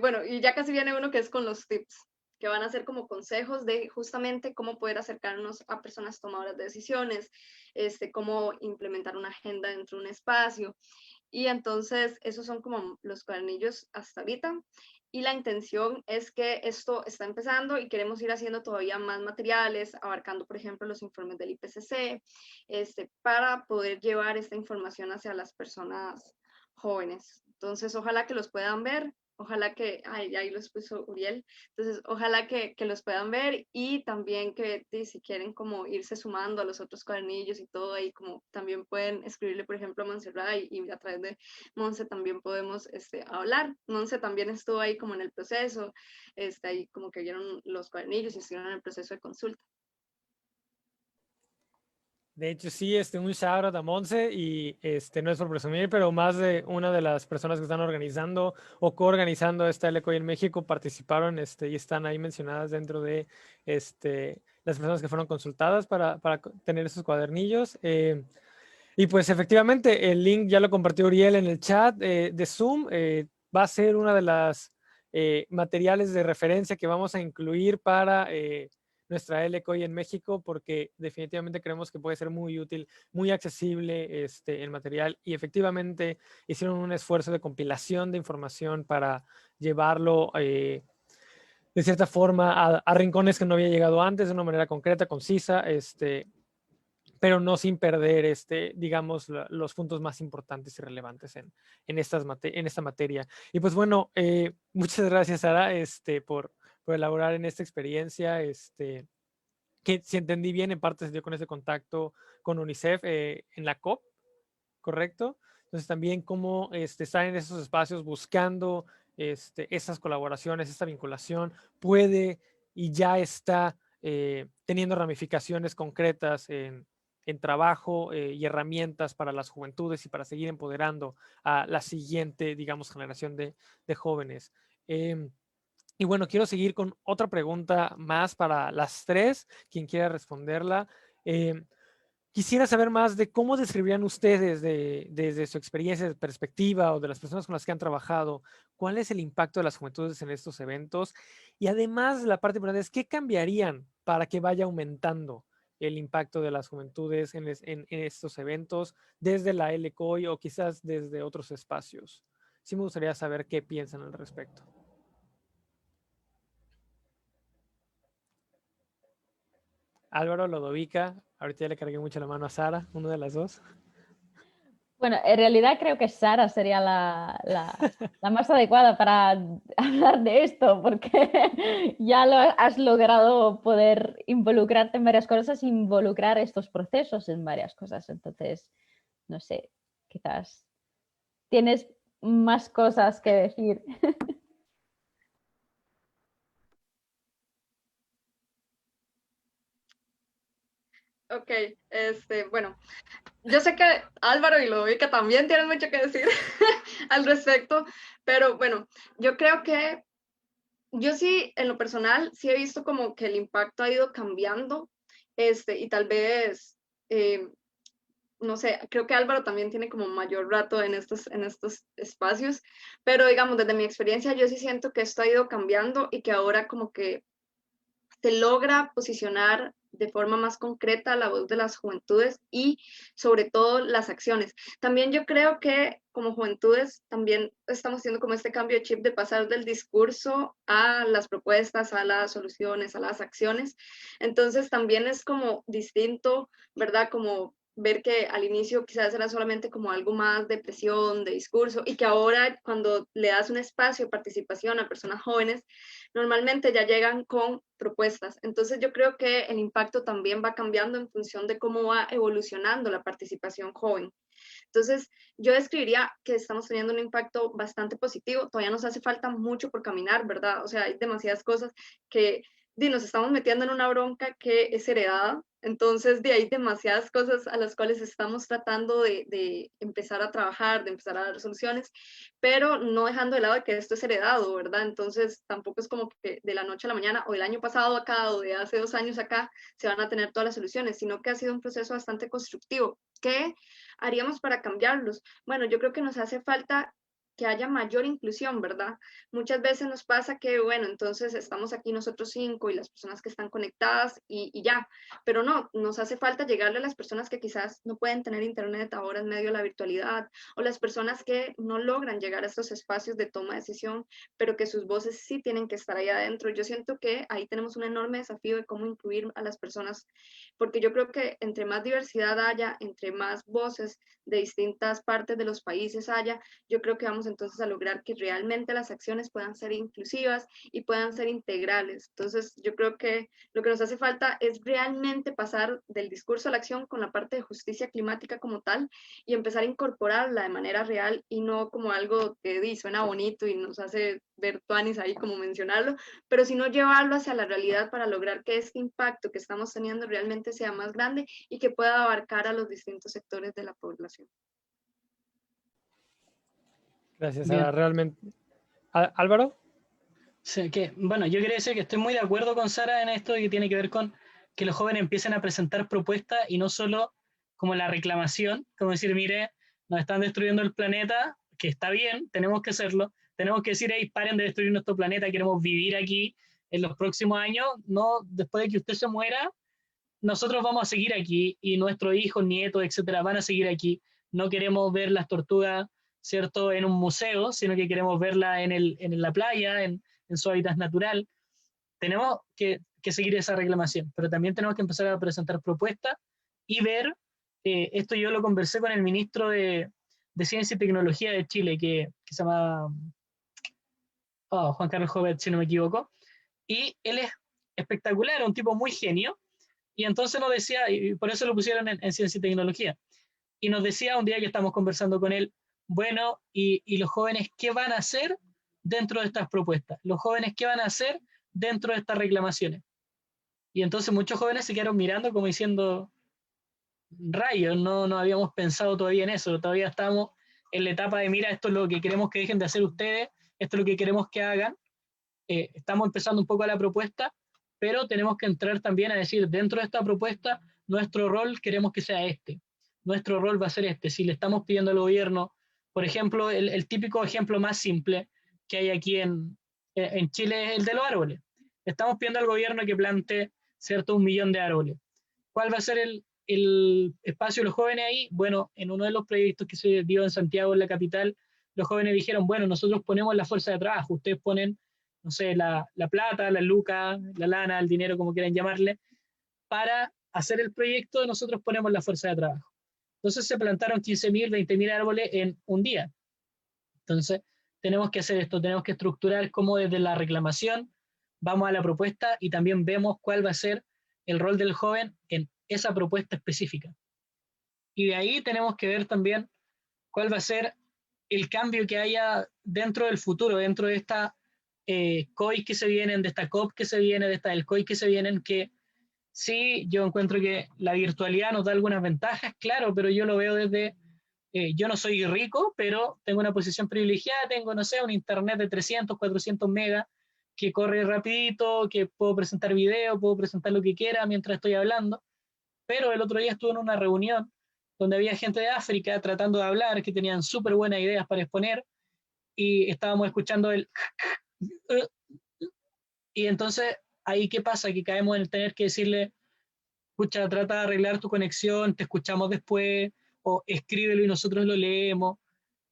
bueno, y ya casi viene uno que es con los tips, que van a ser como consejos de justamente cómo poder acercarnos a personas tomadoras de decisiones, cómo implementar una agenda dentro de un espacio. Y entonces, esos son como los cuadernillos hasta ahorita. Y la intención es que esto está empezando y queremos ir haciendo todavía más materiales, abarcando, por ejemplo, los informes del IPCC, para poder llevar esta información hacia las personas jóvenes. Entonces, ojalá que los puedan ver, ojalá que, ay, ahí los puso Uriel, entonces ojalá que los puedan ver y también que si quieren como irse sumando a los otros cuadernillos y todo ahí, como también pueden escribirle, por ejemplo, a Montserrat y a través de Monse también podemos hablar. Monse también estuvo ahí como en el proceso, ahí como que vieron los cuadernillos y estuvieron en el proceso de consulta. De hecho, sí, un shout out a Monse y no es por presumir, pero más de una de las personas que están organizando o coorganizando esta LCOI en México participaron y están ahí mencionadas dentro de las personas que fueron consultadas para tener esos cuadernillos. Y pues efectivamente, el link ya lo compartió Uriel en el chat de Zoom. Va a ser una de las materiales de referencia que vamos a incluir para nuestra LCOI en México, porque definitivamente creemos que puede ser muy útil, muy accesible el material, y efectivamente hicieron un esfuerzo de compilación de información para llevarlo de cierta forma a rincones que no había llegado antes, de una manera concreta, concisa, pero no sin perder, digamos, los puntos más importantes y relevantes en esta materia. Y pues bueno, muchas gracias, Sara, por elaborar en esta experiencia, que si entendí bien, en parte se dio con ese contacto con UNICEF en la COP, ¿correcto? Entonces también cómo estar en esos espacios buscando esas colaboraciones, esta vinculación, puede y ya está teniendo ramificaciones concretas en trabajo y herramientas para las juventudes y para seguir empoderando a la siguiente, digamos, generación de jóvenes. Y bueno, quiero seguir con otra pregunta más para las tres, quien quiera responderla. Quisiera saber más de cómo describirían ustedes desde su experiencia, de perspectiva o de las personas con las que han trabajado, cuál es el impacto de las juventudes en estos eventos, y además la parte importante es qué cambiarían para que vaya aumentando el impacto de las juventudes en estos eventos desde la LCOI o quizás desde otros espacios. Sí me gustaría saber qué piensan al respecto. Álvaro, Lodovica, ahorita ya le cargué mucho la mano a Sara, una de las dos. Bueno, en realidad creo que Sara sería la más adecuada para hablar de esto, porque ya lo has logrado poder involucrarte en varias cosas, involucrar estos procesos en varias cosas. Entonces, no sé, quizás tienes más cosas que decir. Ok, bueno, yo sé que Álvaro y Lodovica también tienen mucho que decir al respecto, pero bueno, yo creo que yo sí, en lo personal, sí he visto como que el impacto ha ido cambiando, y tal vez, no sé, creo que Álvaro también tiene como mayor rato en estos espacios, pero digamos, desde mi experiencia, yo sí siento que esto ha ido cambiando y que ahora como que se logra posicionar de forma más concreta la voz de las juventudes y sobre todo las acciones. También yo creo que como juventudes también estamos haciendo como este cambio de chip de pasar del discurso a las propuestas, a las soluciones, a las acciones. Entonces también es como distinto, ¿verdad? Como ver que al inicio quizás era solamente como algo más de presión, de discurso, y que ahora cuando le das un espacio de participación a personas jóvenes, normalmente ya llegan con propuestas. Entonces yo creo que el impacto también va cambiando en función de cómo va evolucionando la participación joven. Entonces, yo describiría que estamos teniendo un impacto bastante positivo. Todavía nos hace falta mucho por caminar, ¿verdad? O sea, hay demasiadas cosas que nos estamos metiendo en una bronca que es heredada. Entonces, hay demasiadas cosas a las cuales estamos tratando de empezar a trabajar, de empezar a dar soluciones, pero no dejando de lado que esto es heredado, ¿verdad? Entonces, tampoco es como que de la noche a la mañana, o el año pasado acá, o de hace 2 años acá, se van a tener todas las soluciones, sino que ha sido un proceso bastante constructivo. ¿Qué haríamos para cambiarlos? Bueno, yo creo que nos hace falta que haya mayor inclusión, ¿verdad? Muchas veces nos pasa que, bueno, entonces estamos aquí nosotros 5 y las personas que están conectadas y ya, pero no, nos hace falta llegarle a las personas que quizás no pueden tener internet ahora en medio de la virtualidad, o las personas que no logran llegar a estos espacios de toma de decisión, pero que sus voces sí tienen que estar ahí adentro. Yo siento que ahí tenemos un enorme desafío de cómo incluir a las personas, porque yo creo que entre más diversidad haya, entre más voces de distintas partes de los países haya, yo creo que vamos entonces a lograr que realmente las acciones puedan ser inclusivas y puedan ser integrales. Entonces, yo creo que lo que nos hace falta es realmente pasar del discurso a la acción con la parte de justicia climática como tal y empezar a incorporarla de manera real y no como algo que suena bonito y nos hace ver tuanis ahí como mencionarlo, pero sino llevarlo hacia la realidad para lograr que este impacto que estamos teniendo realmente sea más grande y que pueda abarcar a los distintos sectores de la población. Gracias, Bien. Sara. Realmente. Álvaro. Sí, bueno, yo quería decir que estoy muy de acuerdo con Sara en esto que tiene que ver con que los jóvenes empiecen a presentar propuestas y no solo como la reclamación, como decir, mire, nos están destruyendo el planeta, que está bien, tenemos que hacerlo, tenemos que decir, hey, paren de destruir nuestro planeta, queremos vivir aquí en los próximos años, no después de que usted se muera, nosotros vamos a seguir aquí y nuestros hijos, nietos, etcétera, van a seguir aquí. No queremos ver las tortugas, ¿cierto?, en un museo, sino que queremos verlas en la playa, en su hábitat natural. Tenemos que seguir esa reclamación, pero también tenemos que empezar a presentar propuestas y ver, esto yo lo conversé con el ministro de Ciencia y Tecnología de Chile, que se llama Juan Carlos Jovet, si no me equivoco, y él es espectacular, un tipo muy genio, y entonces nos decía, y por eso lo pusieron en Ciencia y Tecnología, y nos decía un día que estamos conversando con él, bueno, y los jóvenes, ¿qué van a hacer dentro de estas propuestas? Los jóvenes, ¿qué van a hacer dentro de estas reclamaciones? Y entonces muchos jóvenes se quedaron mirando como diciendo, rayos, no habíamos pensado todavía en eso, todavía estamos en la etapa de, mira, esto es lo que queremos que dejen de hacer ustedes, esto es lo que queremos que hagan, estamos empezando un poco a la propuesta, pero tenemos que entrar también a decir, dentro de esta propuesta, nuestro rol queremos que sea este, nuestro rol va a ser este, si le estamos pidiendo al gobierno, por ejemplo, el típico ejemplo más simple que hay aquí en Chile es el de los árboles. Estamos pidiendo al gobierno que plante, ¿cierto?, 1.000.000 de árboles. ¿Cuál va a ser el espacio de los jóvenes ahí? Bueno, en uno de los proyectos que se dio en Santiago, en la capital, los jóvenes dijeron, bueno, nosotros ponemos la fuerza de trabajo, ustedes ponen, no sé, la plata, la luca, la lana, el dinero, como quieran llamarle, para hacer el proyecto, nosotros ponemos la fuerza de trabajo. Entonces se plantaron 15.000, 20.000 árboles en un día. Entonces, tenemos que hacer esto, tenemos que estructurar cómo desde la reclamación vamos a la propuesta y también vemos cuál va a ser el rol del joven en esa propuesta específica. Y de ahí tenemos que ver también cuál va a ser el cambio que haya dentro del futuro, dentro de esta COI que se vienen, de esta COP que se viene, de esta del COI que se vienen, que sí, yo encuentro que la virtualidad nos da algunas ventajas, claro, pero yo lo veo desde, yo no soy rico, pero tengo una posición privilegiada, tengo, no sé, un internet de 300, 400 megas, que corre rapidito, que puedo presentar video, puedo presentar lo que quiera mientras estoy hablando, pero el otro día estuve en una reunión donde había gente de África tratando de hablar, que tenían súper buenas ideas para exponer, y estábamos escuchando el... Y entonces, ahí qué pasa, que caemos en el tener que decirle, escucha, trata de arreglar tu conexión, te escuchamos después, o escríbelo y nosotros lo leemos,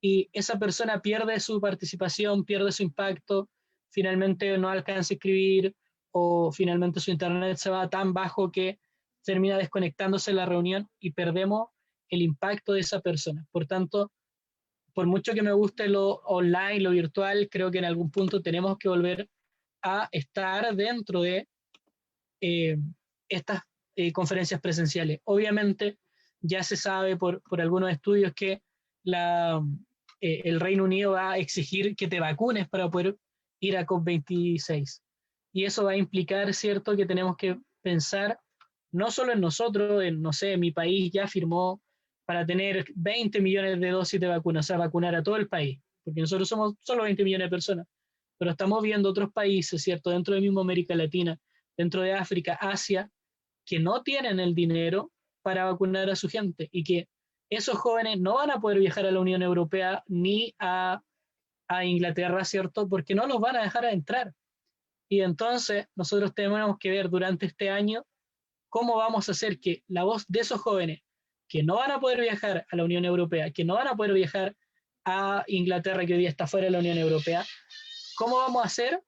y esa persona pierde su participación, pierde su impacto, finalmente no alcanza a escribir, o finalmente su internet se va tan bajo que termina desconectándose de la reunión y perdemos el impacto de esa persona. Por tanto, por mucho que me guste lo online, lo virtual, creo que en algún punto tenemos que volver a estar dentro de estas conferencias presenciales. Obviamente, ya se sabe por algunos estudios que el Reino Unido va a exigir que te vacunes para poder ir a COP26. Y eso va a implicar, ¿cierto?, que tenemos que pensar no solo en nosotros, no sé, mi país ya firmó para tener 20 millones de dosis de vacunas, o sea, vacunar a todo el país, porque nosotros somos solo 20 millones de personas, pero estamos viendo otros países, ¿cierto?, dentro de mismo América Latina, dentro de África, Asia, que no tienen el dinero para vacunar a su gente y que esos jóvenes no van a poder viajar a la Unión Europea ni a Inglaterra, ¿cierto?, porque no los van a dejar entrar. Y entonces nosotros tenemos que ver durante este año cómo vamos a hacer que la voz de esos jóvenes que no van a poder viajar a la Unión Europea, que no van a poder viajar a Inglaterra, que hoy día está fuera de la Unión Europea, ¿cómo vamos a hacer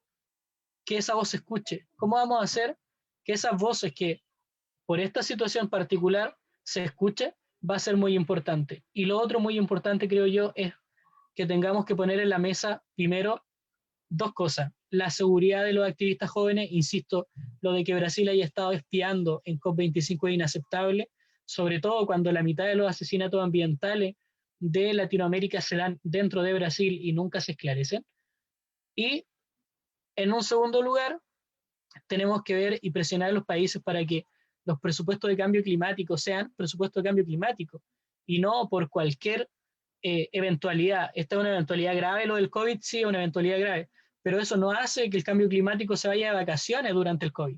que esa voz se escuche? ¿Cómo vamos a hacer que esas voces que por esta situación particular se escuche? Va a ser muy importante. Y lo otro muy importante, creo yo, es que tengamos que poner en la mesa primero dos cosas. La seguridad de los activistas jóvenes, insisto, lo de que Brasil haya estado espiando en COP25 es inaceptable, sobre todo cuando la mitad de los asesinatos ambientales de Latinoamérica se dan dentro de Brasil y nunca se esclarecen. Y en un segundo lugar, tenemos que ver y presionar a los países para que los presupuestos de cambio climático sean presupuestos de cambio climático y no por cualquier eventualidad. Esta es una eventualidad grave, lo del COVID sí es una eventualidad grave, pero eso no hace que el cambio climático se vaya de vacaciones durante el COVID.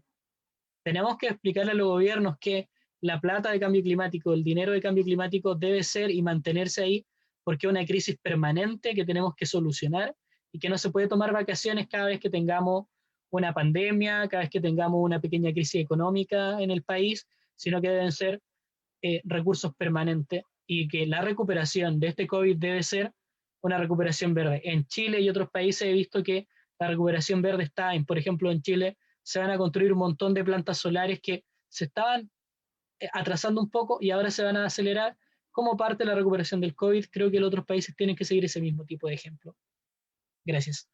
Tenemos que explicarle a los gobiernos que la plata de cambio climático, el dinero de cambio climático debe ser y mantenerse ahí porque es una crisis permanente que tenemos que solucionar y que no se puede tomar vacaciones cada vez que tengamos una pandemia, cada vez que tengamos una pequeña crisis económica en el país, sino que deben ser recursos permanentes y que la recuperación de este COVID debe ser una recuperación verde. En Chile y otros países he visto que la recuperación verde está por ejemplo, en Chile se van a construir un montón de plantas solares que se estaban atrasando un poco y ahora se van a acelerar como parte de la recuperación del COVID. Creo que los otros países tienen que seguir ese mismo tipo de ejemplo. Gracias.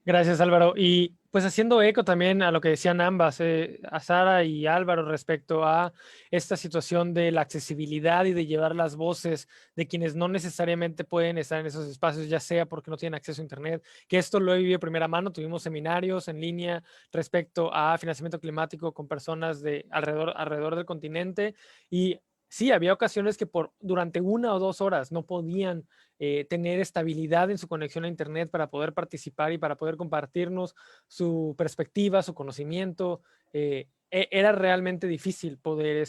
Gracias, Álvaro. Y pues haciendo eco también a lo que decían ambas, a Sara y Álvaro, respecto a esta situación de la accesibilidad y de llevar las voces de quienes no necesariamente pueden estar en esos espacios, ya sea porque no tienen acceso a Internet, que esto lo he vivido de primera mano. Tuvimos seminarios en línea respecto a financiamiento climático con personas de alrededor del continente y sí, había ocasiones que durante 1 o 2 horas no podían tener estabilidad en su conexión a Internet para poder participar y para poder compartirnos su perspectiva, su conocimiento. Era realmente difícil poder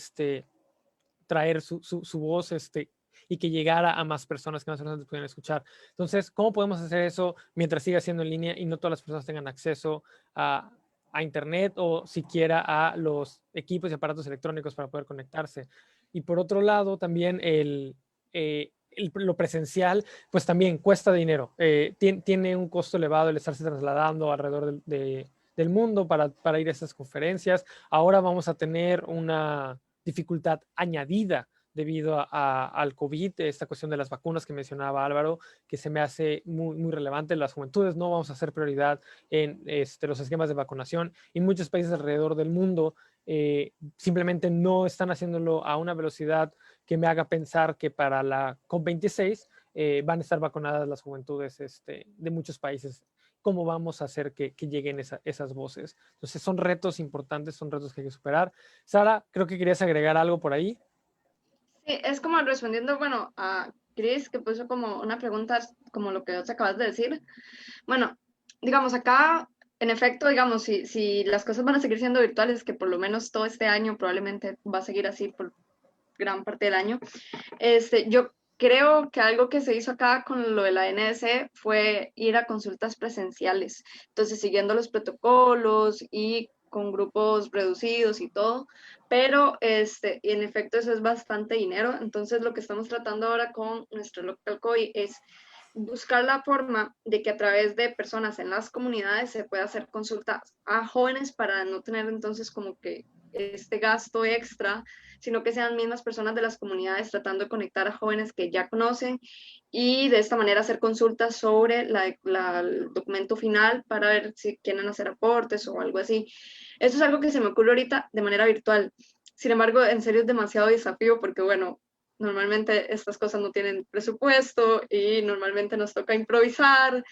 traer su voz y que llegara a más personas, que más personas pudieran escuchar. Entonces, ¿cómo podemos hacer eso mientras siga siendo en línea y no todas las personas tengan acceso a Internet o siquiera a los equipos y aparatos electrónicos para poder conectarse? Y por otro lado, también lo presencial, pues también cuesta dinero. Tiene un costo elevado el estarse trasladando alrededor del mundo para ir a estas conferencias. Ahora vamos a tener una dificultad añadida debido al COVID, esta cuestión de las vacunas que mencionaba Álvaro, que se me hace muy, muy relevante. Las juventudes no vamos a hacer prioridad en los esquemas de vacunación y muchos países alrededor del mundo simplemente no están haciéndolo a una velocidad que me haga pensar que para la COP26 van a estar vacunadas las juventudes de muchos países. ¿Cómo vamos a hacer que lleguen esas voces? Entonces son retos importantes, son retos que hay que superar. Sara, creo que querías agregar algo por ahí. Sí, es como respondiendo, bueno, a Chris, que puso como una pregunta, como lo que vos acabas de decir. Bueno, digamos, acá, en efecto, digamos, si las cosas van a seguir siendo virtuales, que por lo menos todo este año probablemente va a seguir así por gran parte del año, yo creo que algo que se hizo acá con lo de la NDC fue ir a consultas presenciales, entonces siguiendo los protocolos y con grupos reducidos y todo, pero y en efecto eso es bastante dinero, entonces lo que estamos tratando ahora con nuestro local COI es buscar la forma de que a través de personas en las comunidades se pueda hacer consultas a jóvenes para no tener entonces como que este gasto extra, sino que sean mismas personas de las comunidades tratando de conectar a jóvenes que ya conocen y de esta manera hacer consultas sobre el documento final para ver si quieren hacer aportes o algo así. Eso es algo que se me ocurre ahorita de manera virtual. Sin embargo, en serio es demasiado desafío porque, bueno, normalmente estas cosas no tienen presupuesto y normalmente nos toca improvisar.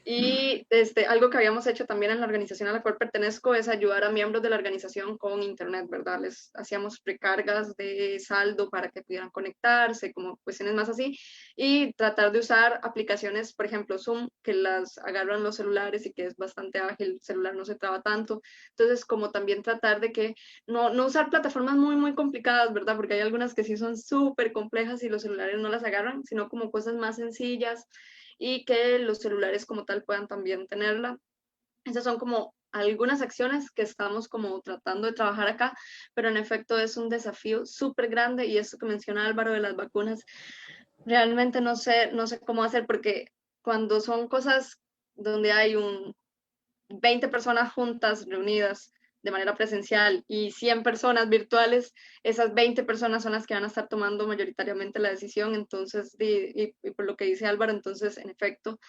Y algo que habíamos hecho también en la organización a la cual pertenezco es ayudar a miembros de la organización con internet, ¿verdad? Les hacíamos precargas de saldo para que pudieran conectarse, como cuestiones más así, y tratar de usar aplicaciones, por ejemplo, Zoom, que las agarran los celulares y que es bastante ágil, el celular no se traba tanto. Entonces, como también tratar de que no usar plataformas muy complicadas, ¿verdad? Porque hay algunas que sí son súper complejas y los celulares no las agarran, sino como cosas más sencillas y que los celulares como tal puedan también tenerla. Esas son como algunas acciones que estamos como tratando de trabajar acá, pero en efecto es un desafío súper grande y esto que menciona Álvaro de las vacunas, realmente no sé cómo hacer porque cuando son cosas donde hay 20 personas juntas, reunidas de manera presencial y 100 personas virtuales, esas 20 personas son las que van a estar tomando mayoritariamente la decisión. Entonces, y por lo que dice Álvaro, entonces, en efecto,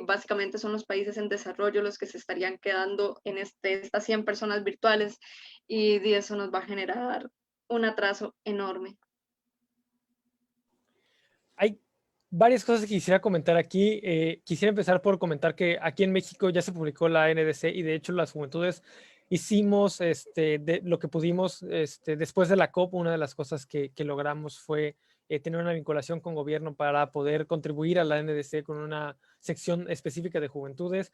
básicamente son los países en desarrollo los que se estarían quedando en estas 100 personas virtuales y eso nos va a generar un atraso enorme. Hay varias cosas que quisiera comentar aquí. Quisiera empezar por comentar que aquí en México ya se publicó la NDC y de hecho las juventudes hicimos lo que pudimos después de la COP. Una de las cosas que logramos fue tener una vinculación con gobierno para poder contribuir a la NDC con una sección específica de juventudes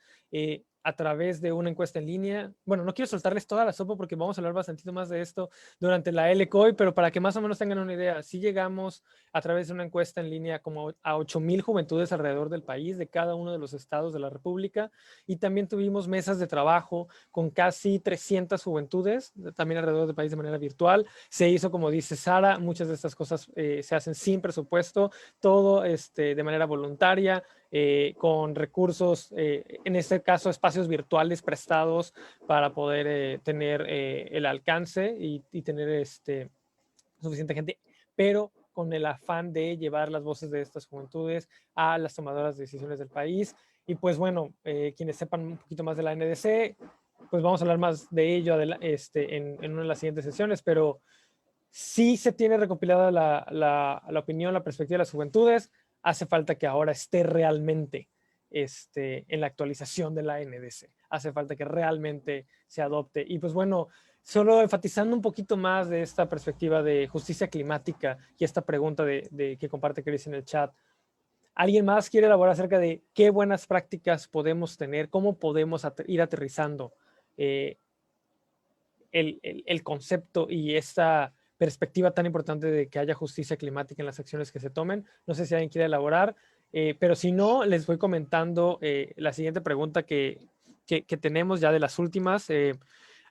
a través de una encuesta en línea. Bueno, no quiero soltarles toda la sopa porque vamos a hablar bastante más de esto durante la LCOI, pero para que más o menos tengan una idea, sí llegamos a través de una encuesta en línea como a 8,000 juventudes alrededor del país, de cada uno de los estados de la República, y también tuvimos mesas de trabajo con casi 300 juventudes, también alrededor del país de manera virtual. Se hizo, como dice Sara, muchas de estas cosas se hacen sin presupuesto, todo de manera voluntaria, con recursos, en este caso espacios virtuales prestados para poder tener el alcance y tener suficiente gente, pero con el afán de llevar las voces de estas juventudes a las tomadoras de decisiones del país. Y pues bueno, quienes sepan un poquito más de la NDC, pues vamos a hablar más de ello en una de las siguientes sesiones, pero sí se tiene recopilada la opinión, la perspectiva de las juventudes. Hace falta que ahora esté realmente en la actualización de la NDC. Hace falta que realmente se adopte. Y pues bueno, solo enfatizando un poquito más de esta perspectiva de justicia climática y esta pregunta que comparte Chris en el chat. ¿Alguien más quiere elaborar acerca de qué buenas prácticas podemos tener? ¿Cómo podemos ir aterrizando el concepto y esta perspectiva tan importante de que haya justicia climática en las acciones que se tomen? No sé si alguien quiere elaborar, pero si no, les voy comentando la siguiente pregunta que tenemos ya de las últimas.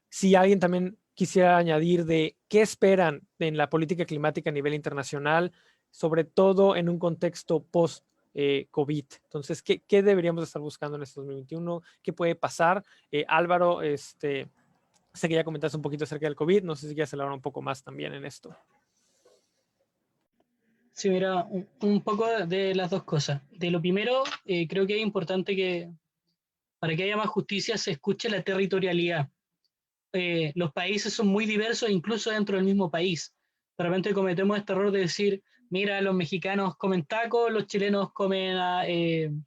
Si alguien también quisiera añadir de qué esperan en la política climática a nivel internacional, sobre todo en un contexto post-COVID. Entonces, ¿qué deberíamos estar buscando en este 2021? ¿Qué puede pasar? Álvaro, sé que ya comentaste un poquito acerca del COVID, no sé si quieres hablar un poco más también en esto. Sí, mira, un poco de las dos cosas. De lo primero, creo que es importante que para que haya más justicia se escuche la territorialidad. Los países son muy diversos, incluso dentro del mismo país. De repente cometemos este error de decir, mira, los mexicanos comen tacos, los chilenos comen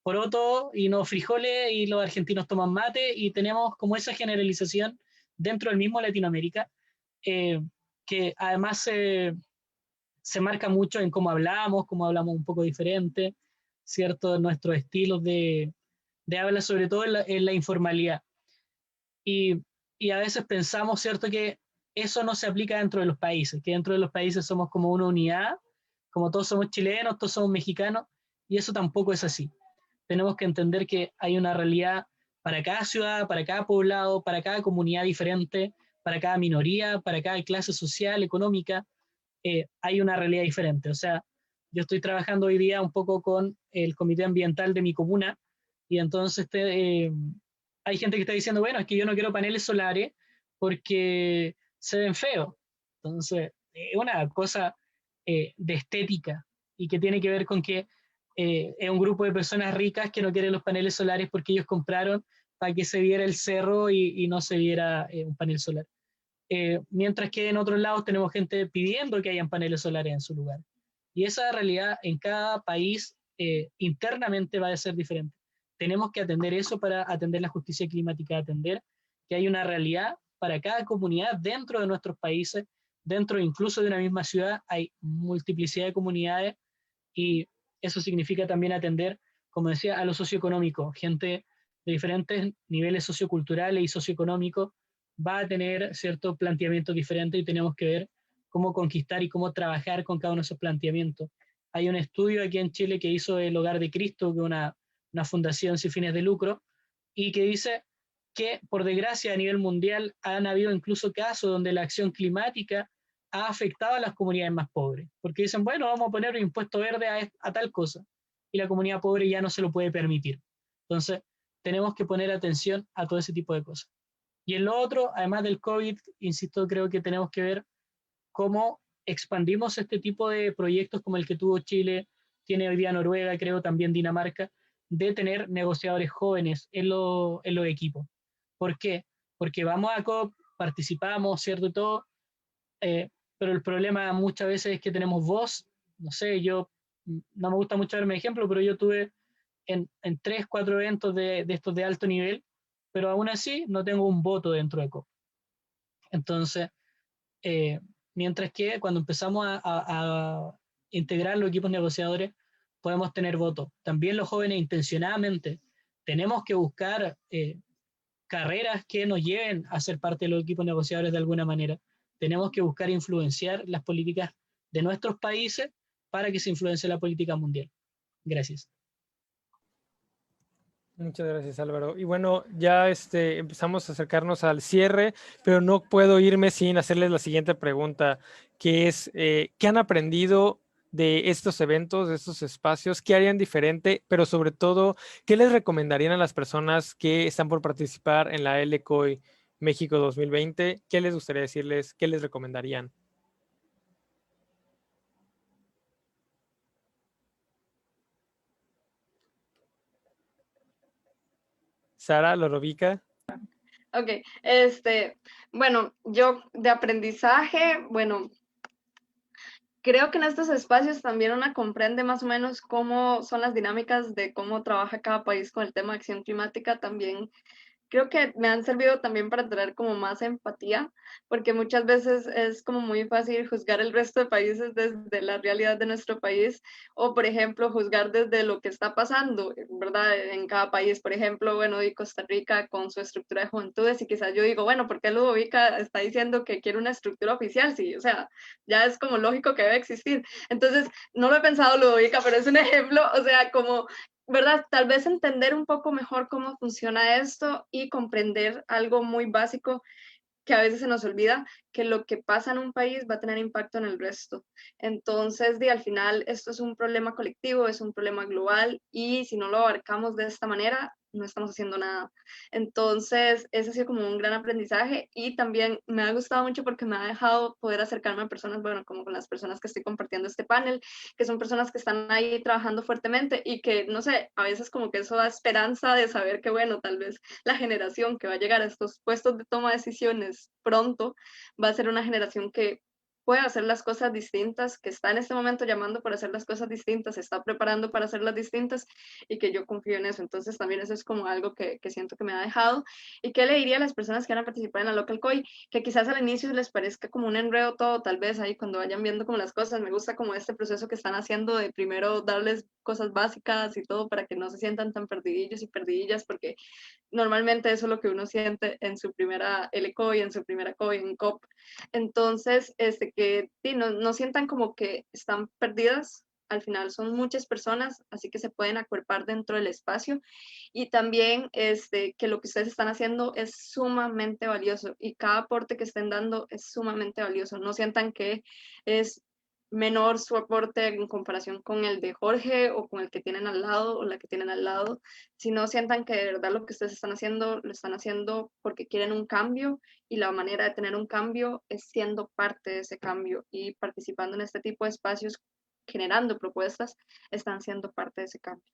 poroto y no frijoles, y los argentinos toman mate, y tenemos como esa generalización dentro del mismo Latinoamérica, que además se marca mucho en cómo hablamos un poco diferente, ¿cierto? Nuestros estilos de habla, sobre todo en la informalidad. Y a veces pensamos, ¿cierto?, que eso no se aplica dentro de los países, que dentro de los países somos como una unidad, como todos somos chilenos, todos somos mexicanos, y eso tampoco es así. Tenemos que entender que hay una realidad para cada ciudad, para cada poblado, para cada comunidad diferente, para cada minoría, para cada clase social, económica, hay una realidad diferente. O sea, yo estoy trabajando hoy día un poco con el comité ambiental de mi comuna, y entonces hay gente que está diciendo, bueno, es que yo no quiero paneles solares porque se ven feos. Entonces, es una cosa de estética, y que tiene que ver con que es un grupo de personas ricas que no quieren los paneles solares porque ellos compraron para que se viera el cerro y no se viera un panel solar. mientras que en otros lados tenemos gente pidiendo que hayan paneles solares en su lugar. Y esa realidad en cada país internamente va a ser diferente. Tenemos que atender eso para atender la justicia climática, atender que hay una realidad para cada comunidad dentro de nuestros países, dentro incluso de una misma ciudad, hay multiplicidad de comunidades y eso significa también atender, como decía, a lo socioeconómico. Gente de diferentes niveles socioculturales y socioeconómicos va a tener ciertos planteamientos diferentes y tenemos que ver cómo conquistar y cómo trabajar con cada uno de esos planteamientos. Hay un estudio aquí en Chile que hizo el Hogar de Cristo, que es una fundación sin fines de lucro, y que dice que, por desgracia, a nivel mundial han habido incluso casos donde la acción climática ha afectado a las comunidades más pobres, porque dicen, bueno, vamos a poner un impuesto verde a tal cosa, y la comunidad pobre ya no se lo puede permitir. Entonces, tenemos que poner atención a todo ese tipo de cosas. Y en lo otro, además del COVID, insisto, creo que tenemos que ver cómo expandimos este tipo de proyectos como el que tuvo Chile, tiene hoy día Noruega, creo también Dinamarca, de tener negociadores jóvenes en los equipos. ¿Por qué? Porque vamos a COP, participamos, ¿cierto? Y todo, pero el problema muchas veces es que tenemos voz, no sé, yo no me gusta mucho darme ejemplo, pero yo tuve en 3, 4 eventos de estos de alto nivel, pero aún así no tengo un voto dentro de COP. Entonces, eh, mientras que cuando empezamos a integrar los equipos negociadores, podemos tener voto. También los jóvenes intencionadamente tenemos que buscar carreras que nos lleven a ser parte de los equipos negociadores de alguna manera. Tenemos que buscar influenciar las políticas de nuestros países para que se influencie la política mundial. Gracias. Muchas gracias, Álvaro. Y bueno, ya empezamos a acercarnos al cierre, pero no puedo irme sin hacerles la siguiente pregunta, que es, ¿qué han aprendido de estos eventos, de estos espacios? ¿Qué harían diferente? Pero sobre todo, ¿qué les recomendarían a las personas que están por participar en la LCOI México 2020? ¿Qué les gustaría decirles? ¿Qué les recomendarían? Sara Lorovica. Ok, bueno, yo de aprendizaje, bueno, creo que en estos espacios también una comprende más o menos cómo son las dinámicas de cómo trabaja cada país con el tema de acción climática. También creo que me han servido también para tener como más empatía, porque muchas veces es como muy fácil juzgar el resto de países desde la realidad de nuestro país, o por ejemplo, juzgar desde lo que está pasando, ¿verdad? En cada país, por ejemplo, bueno, y Costa Rica con su estructura de juventudes, y quizás yo digo, bueno, ¿por qué Ludovica está diciendo que quiere una estructura oficial? Sí, o sea, ya es como lógico que debe existir. Entonces, no lo he pensado, Ludovica, pero es un ejemplo, o sea, como ¿verdad? Tal vez entender un poco mejor cómo funciona esto y comprender algo muy básico que a veces se nos olvida, que lo que pasa en un país va a tener impacto en el resto. Entonces, al final, esto es un problema colectivo, es un problema global y si no lo abarcamos de esta manera, no estamos haciendo nada. Entonces, ese ha sido como un gran aprendizaje y también me ha gustado mucho porque me ha dejado poder acercarme a personas, bueno, como con las personas que estoy compartiendo este panel, que son personas que están ahí trabajando fuertemente y que, no sé, a veces como que eso da esperanza de saber que, bueno, tal vez la generación que va a llegar a estos puestos de toma de decisiones pronto va a ser una generación que puede hacer las cosas distintas, que está en este momento llamando para hacer las cosas distintas, se está preparando para hacerlas distintas y que yo confío en eso. Entonces también eso es como algo que siento que me ha dejado. ¿Y qué le diría a las personas que van a participar en la Local COI? Que quizás al inicio les parezca como un enredo todo, tal vez ahí cuando vayan viendo como las cosas, me gusta como este proceso que están haciendo de primero darles cosas básicas y todo para que no se sientan tan perdidillos y perdidillas, porque normalmente eso es lo que uno siente en su primera LCOI, en su primera COI, en COP. Entonces, que no sientan como que están perdidas. Al final son muchas personas, así que se pueden acuerpar dentro del espacio. Y también que lo que ustedes están haciendo es sumamente valioso y cada aporte que estén dando es sumamente valioso. No sientan que es menor su aporte en comparación con el de Jorge o con el que tienen al lado o la que tienen al lado, si no sientan que de verdad lo que ustedes están haciendo, lo están haciendo porque quieren un cambio y la manera de tener un cambio es siendo parte de ese cambio y participando en este tipo de espacios, generando propuestas, están siendo parte de ese cambio.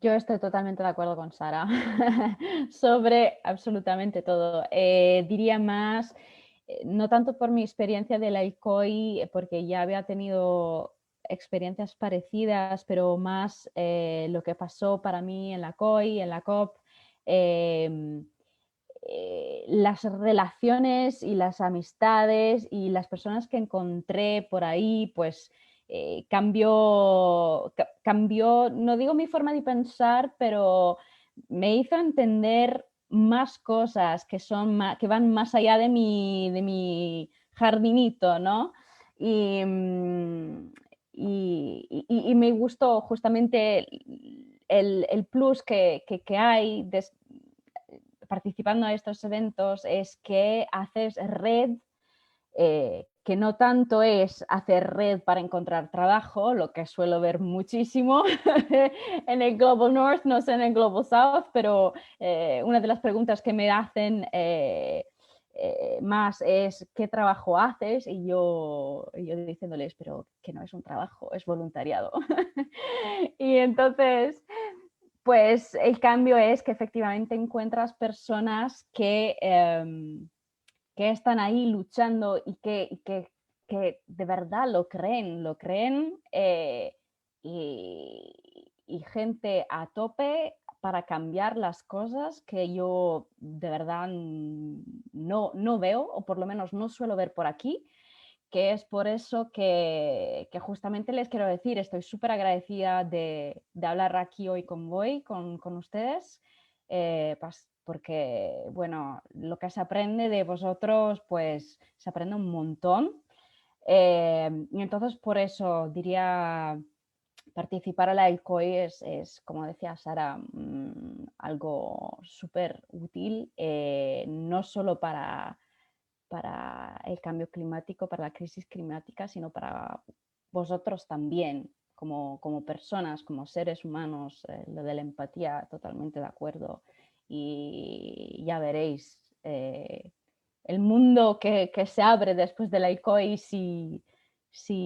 Yo estoy totalmente de acuerdo con Sara sobre absolutamente todo. Diría más, no tanto por mi experiencia de la ICOI, porque ya había tenido experiencias parecidas, pero más lo que pasó para mí en la COI, en la COP. Las relaciones y las amistades y las personas que encontré por ahí, pues cambió, no digo mi forma de pensar, pero me hizo entender más cosas que van más allá de mi jardinito, ¿no? Y, y me gustó justamente el plus que hay participando a estos eventos es que haces red, que no tanto es hacer red para encontrar trabajo, lo que suelo ver muchísimo en el Global North, no sé en el Global South, pero una de las preguntas que me hacen más es ¿qué trabajo haces? Y yo diciéndoles, pero que no es un trabajo, es voluntariado. Y entonces pues el cambio es que efectivamente encuentras personas que están ahí luchando y que de verdad lo creen y gente a tope para cambiar las cosas que yo de verdad no veo, o por lo menos no suelo ver por aquí, que es por eso que justamente les quiero decir, estoy súper agradecida de hablar aquí hoy con ustedes, porque, bueno, lo que se aprende de vosotros, pues se aprende un montón. Y entonces, por eso diría, participar a la ICOI es, como decía Sara, algo súper útil, no solo para el cambio climático, para la crisis climática, sino para vosotros también, como personas, como seres humanos, lo de la empatía, totalmente de acuerdo. Y ya veréis el mundo que se abre después de la ICOI si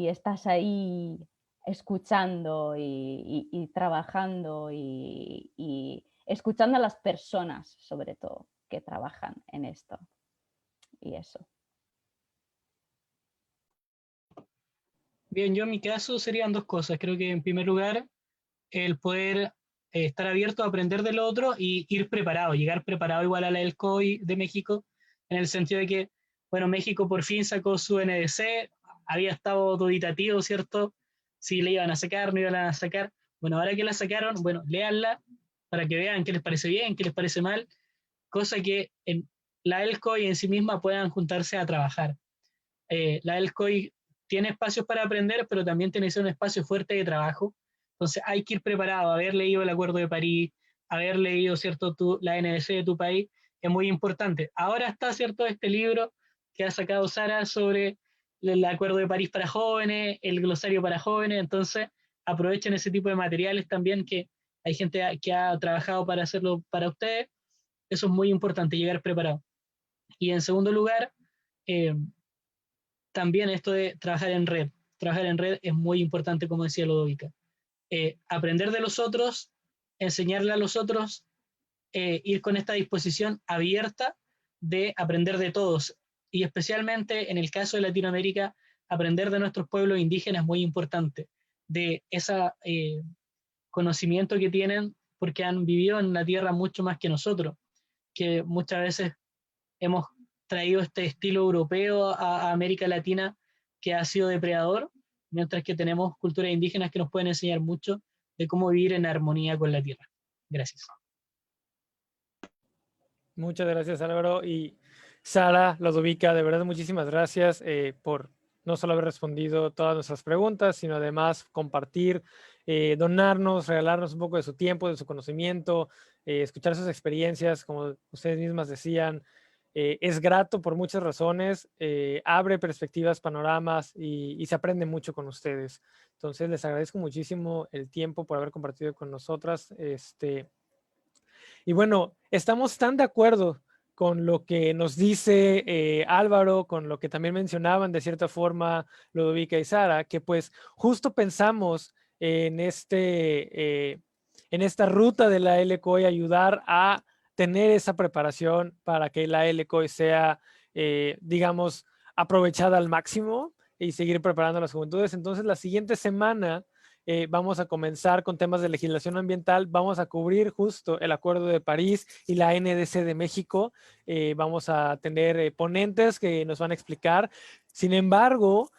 estás ahí escuchando y trabajando y escuchando a las personas, sobre todo, que trabajan en esto. Y eso. Bien, yo en mi caso serían dos cosas. Creo que en primer lugar, el poder estar abierto a aprender del otro y ir preparado, llegar preparado igual a la del COI de México, en el sentido de que, bueno, México por fin sacó su NDC, había estado duditativo, ¿cierto? Si le iban a sacar, no iban a sacar. Bueno, ahora que la sacaron, bueno, léanla para que vean qué les parece bien, qué les parece mal, cosa que en la ELCOI en sí misma puedan juntarse a trabajar. La ELCOI tiene espacios para aprender, pero también tiene que ser un espacio fuerte de trabajo. Entonces hay que ir preparado, haber leído el Acuerdo de París, haber leído, ¿cierto?, la NDC de tu país, es muy importante. Ahora está, ¿cierto?, este libro que ha sacado Sara sobre el Acuerdo de París para jóvenes, el glosario para jóvenes, entonces aprovechen ese tipo de materiales también que hay gente que ha trabajado para hacerlo para ustedes. Eso es muy importante, llegar preparado. Y en segundo lugar, eh, también esto de trabajar en red. Trabajar en red es muy importante, como decía Lodovica. Aprender de los otros, enseñarle a los otros, ir con esta disposición abierta de aprender de todos. Y especialmente en el caso de Latinoamérica, aprender de nuestros pueblos indígenas es muy importante, de ese conocimiento que tienen porque han vivido en la tierra mucho más que nosotros, que muchas veces hemos traído este estilo europeo a América Latina que ha sido depredador, mientras que tenemos culturas indígenas que nos pueden enseñar mucho de cómo vivir en armonía con la tierra. Gracias. Muchas gracias, Álvaro. Y Sara Lodovica, de verdad, muchísimas gracias por no solo haber respondido todas nuestras preguntas, sino además compartir, donarnos, regalarnos un poco de su tiempo, de su conocimiento, escuchar sus experiencias, como ustedes mismas decían. Es grato por muchas razones, abre perspectivas, panoramas y se aprende mucho con ustedes. Entonces, les agradezco muchísimo el tiempo por haber compartido con nosotras. Y bueno, estamos tan de acuerdo con lo que nos dice Álvaro, con lo que también mencionaban de cierta forma Ludovica y Sara, que pues justo pensamos en en esta ruta de la LCOI ayudar a tener esa preparación para que la LCOI sea, digamos, aprovechada al máximo y seguir preparando a las juventudes. Entonces, la siguiente semana vamos a comenzar con temas de legislación ambiental. Vamos a cubrir justo el Acuerdo de París y la NDC de México. Vamos a tener ponentes que nos van a explicar. Sin embargo,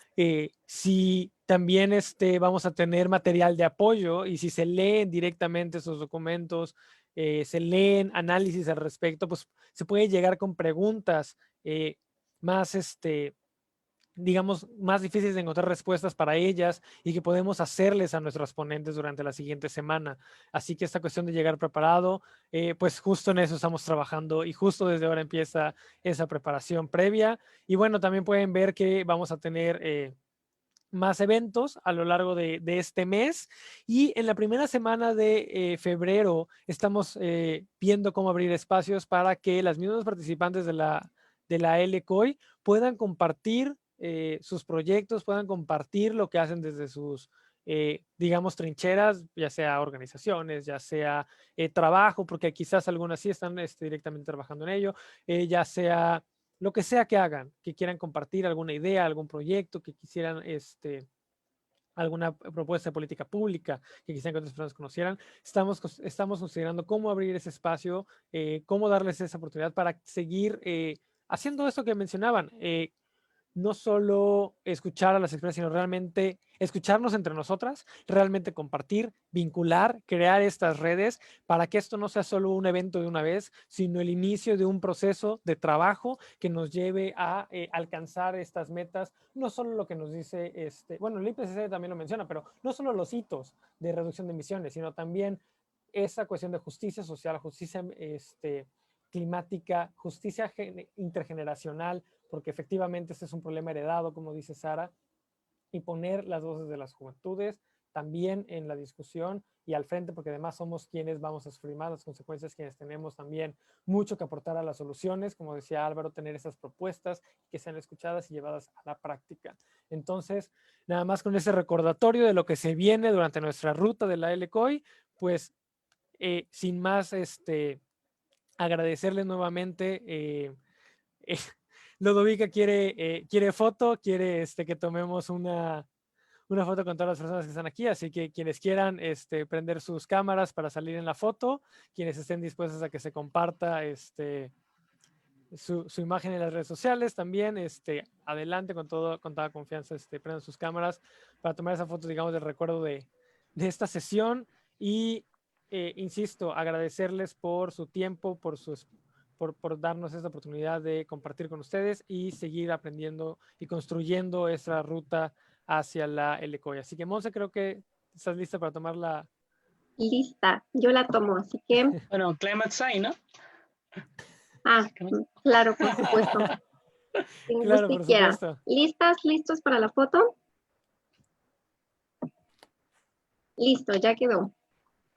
si también vamos a tener material de apoyo y si se leen directamente esos documentos, se leen análisis al respecto, pues se puede llegar con preguntas más, digamos, más difíciles de encontrar respuestas para ellas y que podemos hacerles a nuestros ponentes durante la siguiente semana. Así que esta cuestión de llegar preparado, pues justo en eso estamos trabajando y justo desde ahora empieza esa preparación previa. Y bueno, también pueden ver que vamos a tener más eventos a lo largo de este mes, y en la primera semana de febrero estamos viendo cómo abrir espacios para que las mismas participantes de la LCOI puedan compartir sus proyectos, puedan compartir lo que hacen desde sus, digamos, trincheras, ya sea organizaciones, ya sea trabajo, porque quizás algunas sí están directamente trabajando en ello, ya sea lo que sea que hagan, que quieran compartir alguna idea, algún proyecto, que quisieran alguna propuesta de política pública que quisieran que otras personas conocieran. Estamos considerando cómo abrir ese espacio, cómo darles esa oportunidad para seguir haciendo esto que mencionaban, no solo escuchar a las experiencias, sino realmente escucharnos entre nosotras, realmente compartir, vincular, crear estas redes para que esto no sea solo un evento de una vez, sino el inicio de un proceso de trabajo que nos lleve a alcanzar estas metas, no solo lo que nos dice, bueno, el IPCC también lo menciona, pero no solo los hitos de reducción de emisiones, sino también esa cuestión de justicia social, justicia climática, justicia intergeneracional, porque efectivamente este es un problema heredado, como dice Sara, y poner las voces de las juventudes también en la discusión y al frente, porque además somos quienes vamos a sufrir más las consecuencias, quienes tenemos también mucho que aportar a las soluciones, como decía Álvaro, tener esas propuestas que sean escuchadas y llevadas a la práctica. Entonces, nada más con ese recordatorio de lo que se viene durante nuestra ruta de la LCOI, pues sin más, agradecerles nuevamente. Lodovica quiere foto, quiere que tomemos una foto con todas las personas que están aquí, así que quienes quieran prender sus cámaras para salir en la foto, quienes estén dispuestos a que se comparta su imagen en las redes sociales, también adelante con toda confianza, prendan sus cámaras para tomar esa foto, digamos, del recuerdo de esta sesión. Y insisto, agradecerles por su tiempo, por darnos esta oportunidad de compartir con ustedes y seguir aprendiendo y construyendo esta ruta hacia la LCOI. Así que, Monse, creo que estás lista para tomar la... Lista, yo la tomo, así que... Bueno, Climate Sign, ¿no? Ah, claro, por supuesto. Claro, por supuesto. ¿Listas? ¿Listos para la foto? Listo, ya quedó.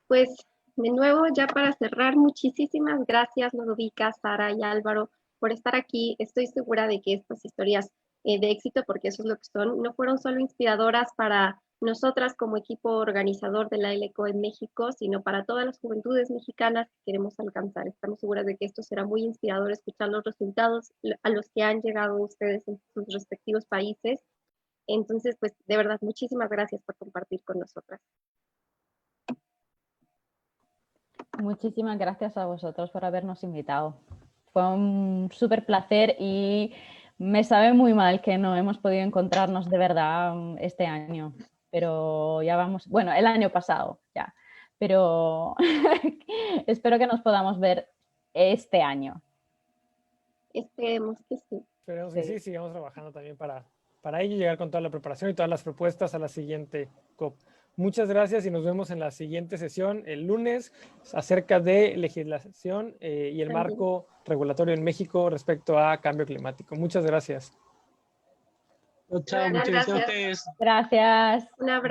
Pues, de nuevo, ya para cerrar, muchísimas gracias, Lodovica, Sara y Álvaro, por estar aquí. Estoy segura de que estas historias de éxito, porque eso es lo que son, no fueron solo inspiradoras para nosotras como equipo organizador de la LCOI en México, sino para todas las juventudes mexicanas que queremos alcanzar. Estamos seguras de que esto será muy inspirador escuchar los resultados a los que han llegado ustedes en sus respectivos países. Entonces, pues, de verdad, muchísimas gracias por compartir con nosotras. Muchísimas gracias a vosotros por habernos invitado. Fue un súper placer y me sabe muy mal que no hemos podido encontrarnos de verdad este año, pero ya vamos, bueno, el año pasado ya, pero espero que nos podamos ver este año. Esperemos que sí. Esperemos que sí, sigamos trabajando también para ello, llegar con toda la preparación y todas las propuestas a la siguiente COP. Muchas gracias y nos vemos en la siguiente sesión el lunes acerca de legislación y el marco regulatorio en México respecto a cambio climático. Muchas gracias. Chao, muchas gracias a ustedes. Gracias. Un abrazo.